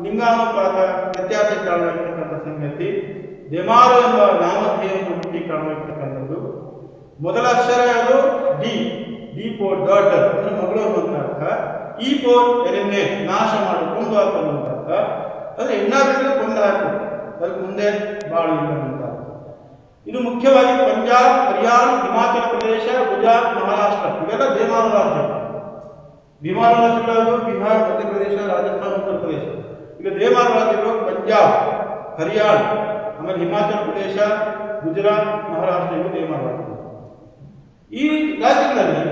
ಲಿಂಗಾನುಪಾತ ವ್ಯತ್ಯಾಸ ಕಾರಣವಾಗಿರ್ತಕ್ಕಂಥ ಸಂಗತಿ. ದೇಮಾರು ಎಂಬ ನಾಮಧೇಯವನ್ನು ಹುಟ್ಟಿ ಕಾರಣವಾಗಿರ್ತಕ್ಕಂಥದ್ದು. ಮೊದಲ ಅಕ್ಷರ ಯಾವುದು? ಡಿ ಫಾರ್ ಡಾಟರ್ ಅಂದ್ರೆ ಮಗಳು ಅನ್ನುವಂಥ ಅರ್ಥ. ಇ ಫಾರ್ ಎಲಿಮಿನೇಟ್ ನಾಶ ಮಾಡು, ಕೊಂದು ಹಾಕು ಅನ್ನುವಂಥ ಅರ್ಥ. ಅಂದ್ರೆ ಹೆಣ್ಣಾಗಿದ್ರೆ ಕೊಂದು ಹಾಕು, ಅದಕ್ಕೆ ಮುಂದೆ ಬಾಳು ಇಲ್ಲ ಅಂತ. ಇದು ಮುಖ್ಯವಾಗಿ ಪಂಜಾಬ್, ಹರಿಯಾಣ, ಹಿಮಾಚಲ ಪ್ರದೇಶ, ಗುಜರಾತ್, ಮಹಾರಾಷ್ಟ್ರ ಇವೆಲ್ಲ ದೇಮಾರು ರಾಜ್ಯ. ಬಿಮಾರು ರಾಜ್ಯಗಳು ಬಿಹಾರ್, ಮಧ್ಯಪ್ರದೇಶ, ರಾಜಸ್ಥಾನ, ಉತ್ತರ ಪ್ರದೇಶ. ಈಗ ದೇಮಾರು ರಾಜ್ಯಗಳು ಪಂಜಾಬ್, ಹರಿಯಾಣ, ಆಮೇಲೆ ಹಿಮಾಚಲ ಪ್ರದೇಶ, ಗುಜರಾತ್, ಮಹಾರಾಷ್ಟ್ರ ಇವು ದೇಮಾರು ರಾಜ್ಯಗಳು. ಈ ರಾಜ್ಯಗಳಲ್ಲಿ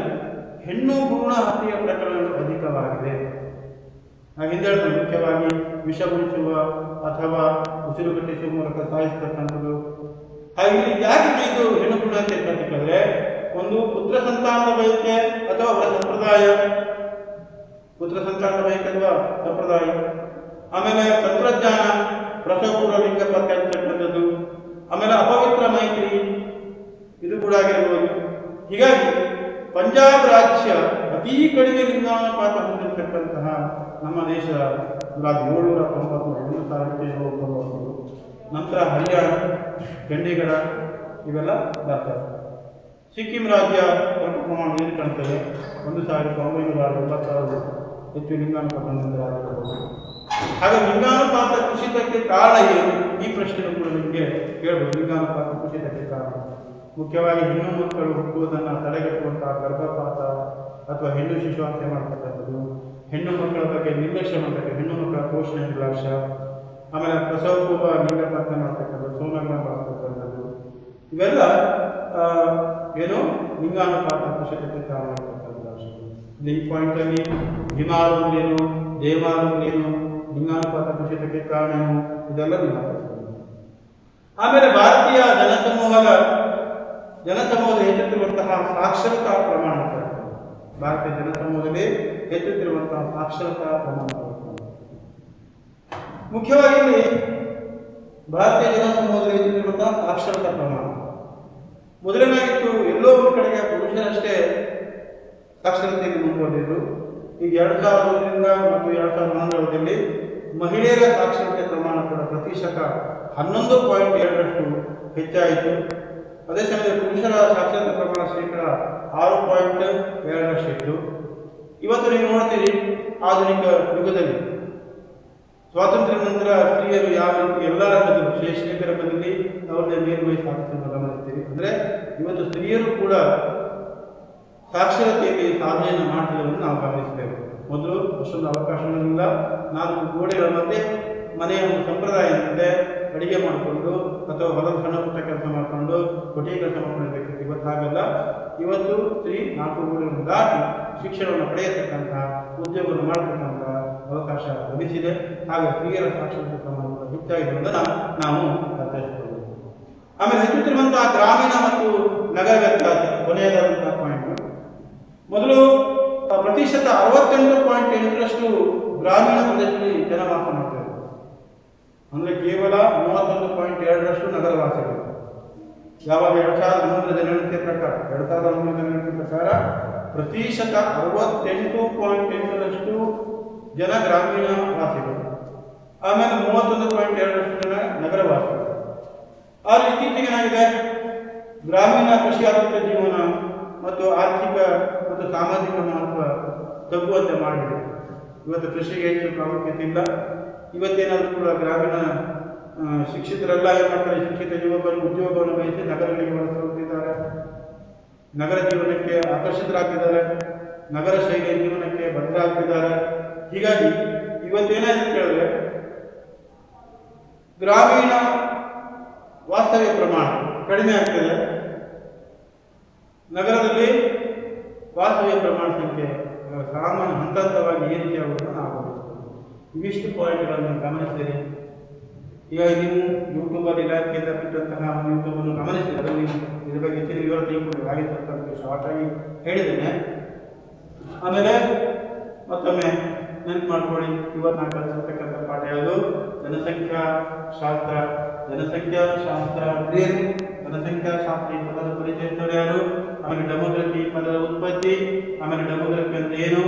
ಹೆಣ್ಣು ಭ್ರೂಣ ಹತ್ಯೆಯ ಪ್ರಕರಣಗಳು ಅಧಿಕವಾಗಿದೆ. ನಾವು ಹಿಂದೆ ಹೇಳ್ತೇವೆ, ಮುಖ್ಯವಾಗಿ ವಿಷ ಗುಡಿಸುವ ಅಥವಾ ಉಸಿರುಗಟ್ಟಿಸುವ ಮೂಲಕ ಸಾಯಿಸ್ತಕ್ಕಂಥದ್ದು. ಹಾಗೆ ಇಲ್ಲಿ ಯಾಕೆ ಇದು ಹೆಣ್ಣು ಭ್ರೂಣ ಹತ್ಯೆ ಪ್ರತಿಕ್ರಿಯೆ? ಒಂದು ಪುತ್ರ ಸಂತಾನದ ಬಯಕೆ ಅಥವಾ ಅವರ ಸಂಪ್ರದಾಯ, ಪುತ್ರ ಸಂತಾನದ ಬಯಕೆ ಅಥವಾ ಸಂಪ್ರದಾಯ. ಆಮೇಲೆ ತಂತ್ರಜ್ಞಾನ, ಪ್ರಸವಪೂರ್ವ ಲಿಂಗ ಪತ್ತೆ ಅಂತಕ್ಕಂಥದ್ದು. ಆಮೇಲೆ ಅಪವಿತ್ರ ಮೈತ್ರಿ ಇದು ಕೂಡ ಆಗಿರ್ಬೋದು. ಹೀಗಾಗಿ ಪಂಜಾಬ್ ರಾಜ್ಯ ಅತೀ ಕಡಿಮೆ ಲಿಂಗಾನುಪಾತ ಹೊಂದಿರತಕ್ಕಂತಹ ನಮ್ಮ ದೇಶ ರಾಜ್ಯ 790 ನಂತರ ಹರಿಯಾಣ, ಚಂಡೀಗಢ ಇವೆಲ್ಲ ಬರ್ತವೆ. ಸಿಕ್ಕಿಂ ರಾಜ್ಯ ಸ್ವಲ್ಪ ಪ್ರಮಾಣದಲ್ಲಿ ಕಾಣ್ತದೆ. 1996 ಹೆಚ್ಚು ಲಿಂಗಾನುಪಾತ ಹೊಂದಿದ ರಾಜ್ಯಗಳು. ಹಾಗೆ ಲಿಂಗಾನುಪಾತ ಕುಸಿತಕ್ಕೆ ಕಾರಣ ಏನು? ಈ ಪ್ರಶ್ನೆ ಕೂಡ ನಿಮಗೆ ಕೇಳಬಹುದು. ಲಿಂಗಾನುಪಾತ ಕುಸಿತಕ್ಕೆ ಕಾರಣ ಮುಖ್ಯವಾಗಿ ಹೆಣ್ಣು ಮಕ್ಕಳು ಹುಟ್ಟುವುದನ್ನು ತಡೆಗಟ್ಟುವಂತಹ ಗರ್ಭಪಾತ ಅಥವಾ ಹೆಣ್ಣು ಶಿಶು ಹತ್ಯೆ ಮಾಡ್ತಕ್ಕಂಥದ್ದು, ಹೆಣ್ಣು ಮಕ್ಕಳ ಬಗ್ಗೆ ನಿರ್ಲಕ್ಷ್ಯ ಮಾಡತಕ್ಕಂಥ, ಹೆಣ್ಣು ಮಕ್ಕಳ ಪೋಷಣೆ ನಿರ್ಲಕ್ಷ್ಯ, ಆಮೇಲೆ ಪ್ರಸವ ಪೂರ್ವ ಲಿಂಗ ಪತ್ತೆ ಮಾಡ್ತಕ್ಕಂಥದ್ದು, ಸೋಮಗ್ರಹ ಮಾಡ್ತಕ್ಕಂಥದ್ದು ಇವೆಲ್ಲ ಏನು ಲಿಂಗಾನುಪಾತ ಕುಸಿತಕ್ಕೆ ಕಾರಣ ಆಗ್ತಕ್ಕಂಥ ಅಂಶಗಳು. ಈ ಪಾಯಿಂಟಲ್ಲಿ ಭೀಮಾರು ಅಂದ್ರೇನು, ದೇವಾರು ಅಂದ್ರೇನು, ಲಿಂಗಾನುಪಾತ ಕುಸಿತಕ್ಕೆ ಕಾರಣ ಏನು, ಇದೆಲ್ಲ ನೀವು ಅರ್ಥೈಸ್ಕೊಳ್ಳಿ. ಆಮೇಲೆ ಭಾರತೀಯ ಜನಸಮೂಹದ ಹೆಚ್ಚುತ್ತಿರುವಂತಹ ಸಾಕ್ಷರತಾ ಪ್ರಮಾಣ, ಭಾರತೀಯ ಜನಸಮೂಹದಲ್ಲಿ ಹೆಚ್ಚುತ್ತಿರುವಂತಹ ಸಾಕ್ಷರತಾ ಪ್ರಮಾಣ. ಮುಖ್ಯವಾಗಿ ಇಲ್ಲಿ ಭಾರತೀಯ ಜನಸಮೂಹದಲ್ಲಿ ಹೆಚ್ಚುತ್ತಿರುವಂತಹ ಸಾಕ್ಷರತಾ ಪ್ರಮಾಣ ಮೊದಲನೇಗಿತ್ತು ಎಲ್ಲೋ ಒಂದು ಕಡೆಗೆ ಪುರುಷರಷ್ಟೇ ಸಾಕ್ಷರತೆಯನ್ನು ಮುಂದುವರೆದಿದ್ರು. ಈಗ 2001ರಿಂದ ಮತ್ತು 2011ರಲ್ಲಿ ಮಹಿಳೆಯರ ಸಾಕ್ಷರತೆ ಪ್ರಮಾಣ ಕೂಡ ಪ್ರತಿಶತ 11.2ರಷ್ಟು ಹೆಚ್ಚಾಯಿತು. ಅದೇ ಸಮಯದಲ್ಲಿ ಪುರುಷರ ಸಾಕ್ಷರತೆ ಪ್ರಮಾಣ ಶೇಕಡ 6.2ರಷ್ಟಿತ್ತು. ಇವತ್ತು ನೀವು ನೋಡ್ತೀರಿ, ಆಧುನಿಕ ಯುಗದಲ್ಲಿ ಸ್ವಾತಂತ್ರ್ಯ ನಂತರ ಸ್ತ್ರೀಯರು ಯಾವ ರೀತಿ ಎಲ್ಲ ರಂಗದಲ್ಲೂ ಶೈಕ್ಷಣಿಕ ರಂಗದಲ್ಲಿ ಅವರದೇ ಮೇಲ್ಮೈ ಸಾಧಿಸಲು ಗಮನಿಸ್ತೀರಿ. ಅಂದರೆ ಇವತ್ತು ಸ್ತ್ರೀಯರು ಕೂಡ ಸಾಕ್ಷರತೆಯಲ್ಲಿ ಸಾಧನೆಯನ್ನು ಮಾಡ್ತಿರೋದನ್ನು ನಾವು ಗಮನಿಸಬೇಕು. ಮೊದಲು ಅಷ್ಟೊಂದು ಅವಕಾಶಗಳಿಲ್ಲ. 4 ಗೋಡೆಗಳ ಮಧ್ಯೆ ಮನೆಯ ಒಂದು ಸಂಪ್ರದಾಯ ಅಂದರೆ ಅಡಿಗೆ ಮಾಡಿಕೊಂಡು ಅಥವಾ ಹೊಲದ ಸಣ್ಣ ಪುಟ್ಟ ಕೆಲಸ ಮಾಡಿಕೊಂಡು ಕೊಟ್ಟಿಗೆ ಕೆಲಸ ಮಾಡ್ಕೊಂಡಿರ್ಬೇಕು. ಇವತ್ತು ಹಾಗಲ್ಲ. ಇವತ್ತು ಸ್ತ್ರೀ 4 ಗೋಡೆಗಳನ್ನು ದಾಟಿ ಶಿಕ್ಷಣವನ್ನು ಪಡೆಯತಕ್ಕಂಥ, ಉದ್ಯೋಗವನ್ನು ಮಾಡತಕ್ಕಂಥ ಅವಕಾಶ ಲಭಿಸಿದೆ. ಹಾಗೆ ಸ್ತ್ರೀಯರ ಸಾಕ್ಷರತೆ ಪ್ರಮಾಣ ಹೆಚ್ಚಾಗಿರುವುದನ್ನು ನಾವು ಅರ್ಥೈಸಿಕೊಳ್ಳಬೇಕು. ಆಮೇಲೆ ಹೆಚ್ಚುತ್ತಿರುವಂತಹ ಗ್ರಾಮೀಣ ಮತ್ತು ನಗರ ವ್ಯತ್ಯಾಸ ಕೊನೆಯದಾದಂತಹ ಪಾಯಿಂಟ್. ಮೊದಲು ಪ್ರತಿಶತ 68.8ರಷ್ಟು ಗ್ರಾಮೀಣ ಪ್ರದೇಶದಲ್ಲಿ ಜನವಾಸ ಮಾಡ್ತಾರೆ. ಅಂದರೆ ಕೇವಲ 31.2ರಷ್ಟು ನಗರವಾಸಿಗಳು. ಯಾವಾಗ 2011ರ ಜನಗಣತಿ ಪ್ರಕಾರ ಪ್ರತಿಶತ 68.8ರಷ್ಟು ಜನ ಗ್ರಾಮೀಣ ವಾಸಿಗಳು, ಆಮೇಲೆ 31.2ರಷ್ಟು ಜನ ನಗರವಾಸಿಗಳು. ಆದರೆ ಇತ್ತೀಚೆಗೆ ಏನಾಗಿದೆ, ಗ್ರಾಮೀಣ ಕೃಷಿ ಆಧಾರಿತ ಜೀವನ ಮತ್ತು ಆರ್ಥಿಕ ಮತ್ತು ಸಾಮಾಜಿಕ ಮಹತ್ವ ತಗ್ಗುವಂತೆ ಮಾಡಿದೆ. ಇವತ್ತು ಕೃಷಿಗೆ ಹೆಚ್ಚು ಪ್ರಾಮುಖ್ಯತೆ ಇಲ್ಲ. ಇವತ್ತೇನಾದರೂ ಕೂಡ ಗ್ರಾಮೀಣ ಶಿಕ್ಷಿತರೆಲ್ಲ ಏನು ಮಾಡ್ತಾರೆ, ಶಿಕ್ಷಿತ ಯುವಕರು ಉದ್ಯೋಗವನ್ನು ಬಯಸಿ ನಗರಗಳಿಗೆ ವಲಸೆ ಹೋಗ್ತಿದ್ದಾರೆ, ನಗರ ಜೀವನಕ್ಕೆ ಆಕರ್ಷಿತರಾಗ್ತಿದ್ದಾರೆ, ನಗರ ಶೈಲಿಯ ಜೀವನಕ್ಕೆ ಬದಲಾಗ್ತಿದ್ದಾರೆ. ಹೀಗಾಗಿ ಇವತ್ತೇನಾಯ್ತು ಕೇಳಿದ್ರೆ, ಗ್ರಾಮೀಣ ವಾಸ್ತವ್ಯ ಪ್ರಮಾಣ ಕಡಿಮೆ ಆಗ್ತದೆ, ನಗರದಲ್ಲಿ ವಾಸ್ತವ್ಯ ಪ್ರಮಾಣ ಸಂಖ್ಯೆ ಸಾಮಾನ್ಯ ಹಂತವಾಗಿ ಏರಿಕೆಯಾಗುವುದನ್ನು ನಾವು ಗಮನಿಸ್ತೀವಿ. ಇವಿಷ್ಟು ಪಾಯಿಂಟ್ಗಳನ್ನು ಗಮನಿಸಿದರೆ, ಈಗ ನೀವು ಯೂಟ್ಯೂಬಲ್ಲಿ ಇಲಾಖೆಯಿಂದ ಬಿಟ್ಟಂತಹ ಒಂದು ಯೂಟ್ಯೂಬನ್ನು ಗಮನಿಸಿದರೆ ಅದರಲ್ಲಿ ಇದ್ರ ಬಗ್ಗೆ ಹೆಚ್ಚಿನ ವಿವರ ತಿಳ್ಕೊಂಡು ಹಾಗೆ ಸ್ವಲ್ಪ ಶಾರ್ಟ್ ಆಗಿ ಹೇಳಿದ್ದೇನೆ. ಆಮೇಲೆ ಮತ್ತೊಮ್ಮೆ ನೆನಪು ಮಾಡ್ಕೊಳ್ಳಿ, ಇವತ್ತು ನಾನು ಕಲಿಸಿರ್ತಕ್ಕಂಥ ಪಾಠ ಯಾವುದು? ಜನಸಂಖ್ಯಾಶಾಸ್ತ್ರ. ಜನಸಂಖ್ಯಾಶಾಸ್ತ್ರ ಏನು? ಜನಸಂಖ್ಯಾಶಾಸ್ತ್ರ ಈ ಪದದ ಪರಿಚಯಿಸಿದವರು ಯಾರು? ಆಮೇಲೆ ಡೆಮೋಗ್ರಫಿ ಪದದ ಉತ್ಪತ್ತಿ, ಆಮೇಲೆ ಡೆಮೋಗ್ರಫಿ ಅಂದ್ರೆ ಏನು,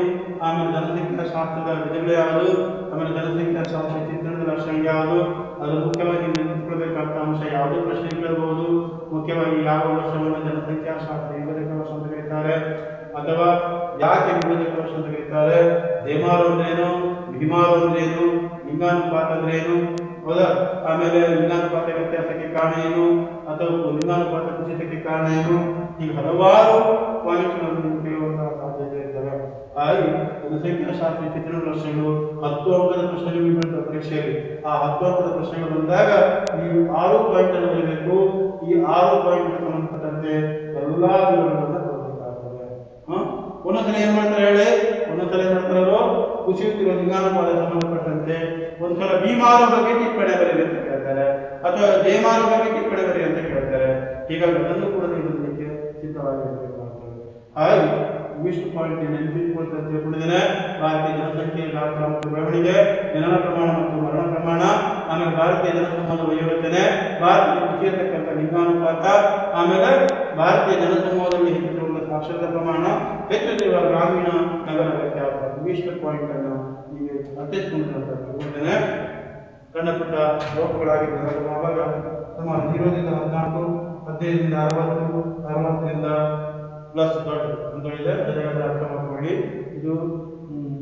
ಆಮೇಲೆ ಜನಸಂಖ್ಯಾಶಾಸ್ತ್ರದ ವಿಧಗಳು ಯಾವುದು, ಆಮೇಲೆ ಜನಸಂಖ್ಯಾಶಾಸ್ತ್ರ ಚಿತ್ರಣದ ಲಕ್ಷಣ ಯಾವುದು, ಅದು ಮುಖ್ಯವಾಗಿ ನೆನಪಿಸಿಕೊಳ್ಳಬೇಕಾದ ಅಂಶ ಯಾವುದು ಪ್ರಶ್ನೆ ಕೇಳಬಹುದು. ಮುಖ್ಯವಾಗಿ ಯಾವ ವರ್ಷವನ್ನು ಜನಸಂಖ್ಯಾಶಾಸ್ತ್ರ ವಿಭಜಕ ವರ್ಷ ಅಂತ ಕರೀತಾರೆ, ಅಥವಾ ಯಾಕೆ ವಿಭಜಕ ವರ್ಷ ಅಂತ ಕರೀತಾರೆ, ದೇಮಾರು ಅಂದ್ರೇನು, ಭೀಮಾರು ಅಂದ್ರೇನು, ಲಿಂಗಾನುಪಾತ ಅಂದ್ರೇನು, ಹೌದಾ? ಆಮೇಲೆ ಲಿಂಗಾನುಪಾತ ವ್ಯತ್ಯಾಸಕ್ಕೆ ಕಾರಣ ಏನು, ಅಥವಾ ಲಿಂಗಾನುಪಾತ ಕುಸಿತಕ್ಕೆ ಕಾರಣ ಏನು, ಈಗ ಹಲವಾರು ಪಾಯಿಂಟ್ಗಳನ್ನು ಕೇಳುವಂತಹ ಸಾಧ್ಯತೆ ಇರ್ತವೆ. ಹಾಗಾಗಿ ಜನಸಂಖ್ಯಾಶಾಸ್ತ್ರ ಚಿತ್ರಣ ಪ್ರಶ್ನೆಗಳು 10 ಅಂಕದ ಪ್ರಶ್ನೆಗಳು ಬೀಳ್ತವೆ ಪರೀಕ್ಷೆಯಲ್ಲಿ. ಆ 10 ಅಂಕದ ಪ್ರಶ್ನೆಗಳು ಬಂದಾಗ ಈ 6 ಪಾಯಿಂಟ್ ಅನ್ನು ಬರೀಬೇಕು. ಈ 6 ಪಾಯಿಂಟ್ ಸಂಬಂಧಪಟ್ಟಂತೆ ಎಲ್ಲಾ ವಿವರಗಳನ್ನು ಕೊಡಬೇಕಾಗ್ತದೆ. ಒಂದೊಂದ್ಸಲ ಏನ್ ಮಾಡ್ತಾರೆ ಹೇಳಿ, ಒಂದೊಂದ್ಸಲ ಏನ್ ಮಾಡ್ತಾರೋ ಕುಸಿಯುತ್ತಿರುವ ಲಿಂಗಾನುಪಾತ ಸಂಬಂಧಪಟ್ಟಂತೆ ಒಂದ್ಸಲ ಭೀಮಾರು ಬಗ್ಗೆ ಟಿಪ್ಪಣಿ ಬರೀರಿ ಅಂತ ಕೇಳ್ತಾರೆ, ಅಥವಾ ದೇಮಾರು ಬಗ್ಗೆ ಟಿಪ್ಪಣಿ ಬರೀ ಅಂತ ಕೇಳ್ತಾರೆ. ಹೀಗಾಗಿ ಅದನ್ನು ಕೂಡ ನೀವು ಸಿದ್ಧವಾಗಿರಬೇಕಾಗ್ತದೆ. ಹಾಗಾಗಿ ಇವಿಷ್ಟು ಪಾಯಿಂಟ್ ನೆನಪಿಸಿಕೊಳ್ತಾ ತಿಳ್ಕೊಂಡಿದ್ದೇನೆ. ಭಾರತೀಯ ಜನಸಂಖ್ಯೆ, ಗಾತ್ರ ಮತ್ತು ಬೆಳವಣಿಗೆ, ಜನನ ಪ್ರಮಾಣ ಮತ್ತು ಮರಣ ಪ್ರಮಾಣ, ಆಮೇಲೆ ಭಾರತೀಯ ಜನಸಮೂಹದ ವಯೋರಚನೆ, ಭಾರತದಲ್ಲಿ ಕುಸಿಯತಕ್ಕಂಥ ಲಿಂಗಾನುಪಾತ, ಆಮೇಲೆ ಭಾರತೀಯ ಜನಸಮೂಹದಲ್ಲಿ ಹೆಚ್ಚುತ್ತಿರುವ ಸಾಕ್ಷರತಾ ಪ್ರಮಾಣ, ಹೆಚ್ಚುತ್ತಿರುವ ಗ್ರಾಮೀಣ ನಗರ ವ್ಯತ್ಯಾಸ, ಇವಿಷ್ಟು ಪಾಯಿಂಟ್ ಅನ್ನು ನೀವು ಅರ್ಥೈಸಿಕೊಂಡು ತಿಳ್ಕೊಂಡಿದ್ದೇನೆ. ಸಣ್ಣ ಪುಟ್ಟ ಲೋಕಗಳಾಗಿದ್ದರೆ ಆವಾಗ ಸುಮಾರು 0ರಿಂದ 14, 15ರಿಂದ 60, 60ರಿಂದ ಪ್ಲಸ್ ದೊಡ್ಡ ಅಂತ ಹೇಳಿದೆ. ಸರಿಯಾದ ಅರ್ಥ ಮಾಡ್ಕೊಳ್ಳಿ. ಇದು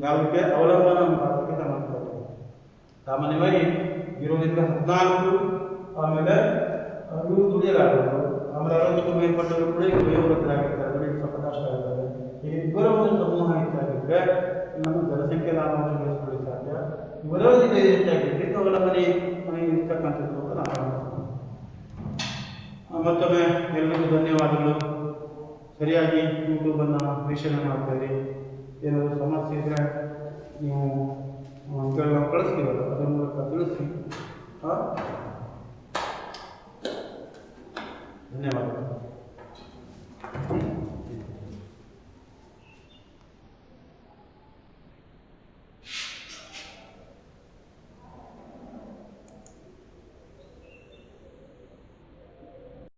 ಯಾವುದಕ್ಕೆ ಅವಲಂಬನ ಅನುಪಾತಕ್ಕೆ ಸಂಬಂಧಪಟ್ಟಿದೆ. ಸಾಮಾನ್ಯವಾಗಿ 0ರಿಂದ 14, ಆಮೇಲೆ ಇವು ದುಡಿಯಲಾಗಬಹುದು, ಆಮೇಲೆ 60ಕ್ಕೂ ಮೇಲ್ಪಟ್ಟವರು ಕೂಡ ಇವು ವಯೋವೃದ್ಧರಾಗಿರ್ತಾರೆ, ದುಡಿಯಲು ಸ್ವಲ್ಪ ಕಷ್ಟ ಆಗ್ತದೆ. ಈಗ ಇವರ ಒಂದು ಸಮೂಹ ಹೆಚ್ಚಾಗಿದ್ದರೆ ನಮ್ಮ ಜನಸಂಖ್ಯೆ ಲಾಭವನ್ನು ಬೆಳೆಸಿಕೊಳ್ಳಿ ಸಾಧ್ಯ. ಇವರೊಂದಿಗೆ ಹೆಚ್ಚಾಗಿದ್ದರೆ ಅವಲಂಬನೆ ಇರ್ತಕ್ಕಂಥದ್ದು ಅಂತ ನಾವು ಮತ್ತೊಮ್ಮೆ ಎಲ್ಲರಿಗೂ ಧನ್ಯವಾದಗಳು. ಸರಿಯಾಗಿ ಯೂಟ್ಯೂಬನ್ನು ವೀಕ್ಷಣೆ ಮಾಡ್ತಾರೆ. ಏನಾದರೂ ಸಮಸ್ಯೆ ಇದ್ದರೆ ನೀವು ಇದರಲ್ಲಿ ನಾವು ಕಳಿಸ್ತೀವಲ್ಲ ಅದರ ಮೂಲಕ ತಿಳಿಸಿ. ಹಾಂ, ಧನ್ಯವಾದ.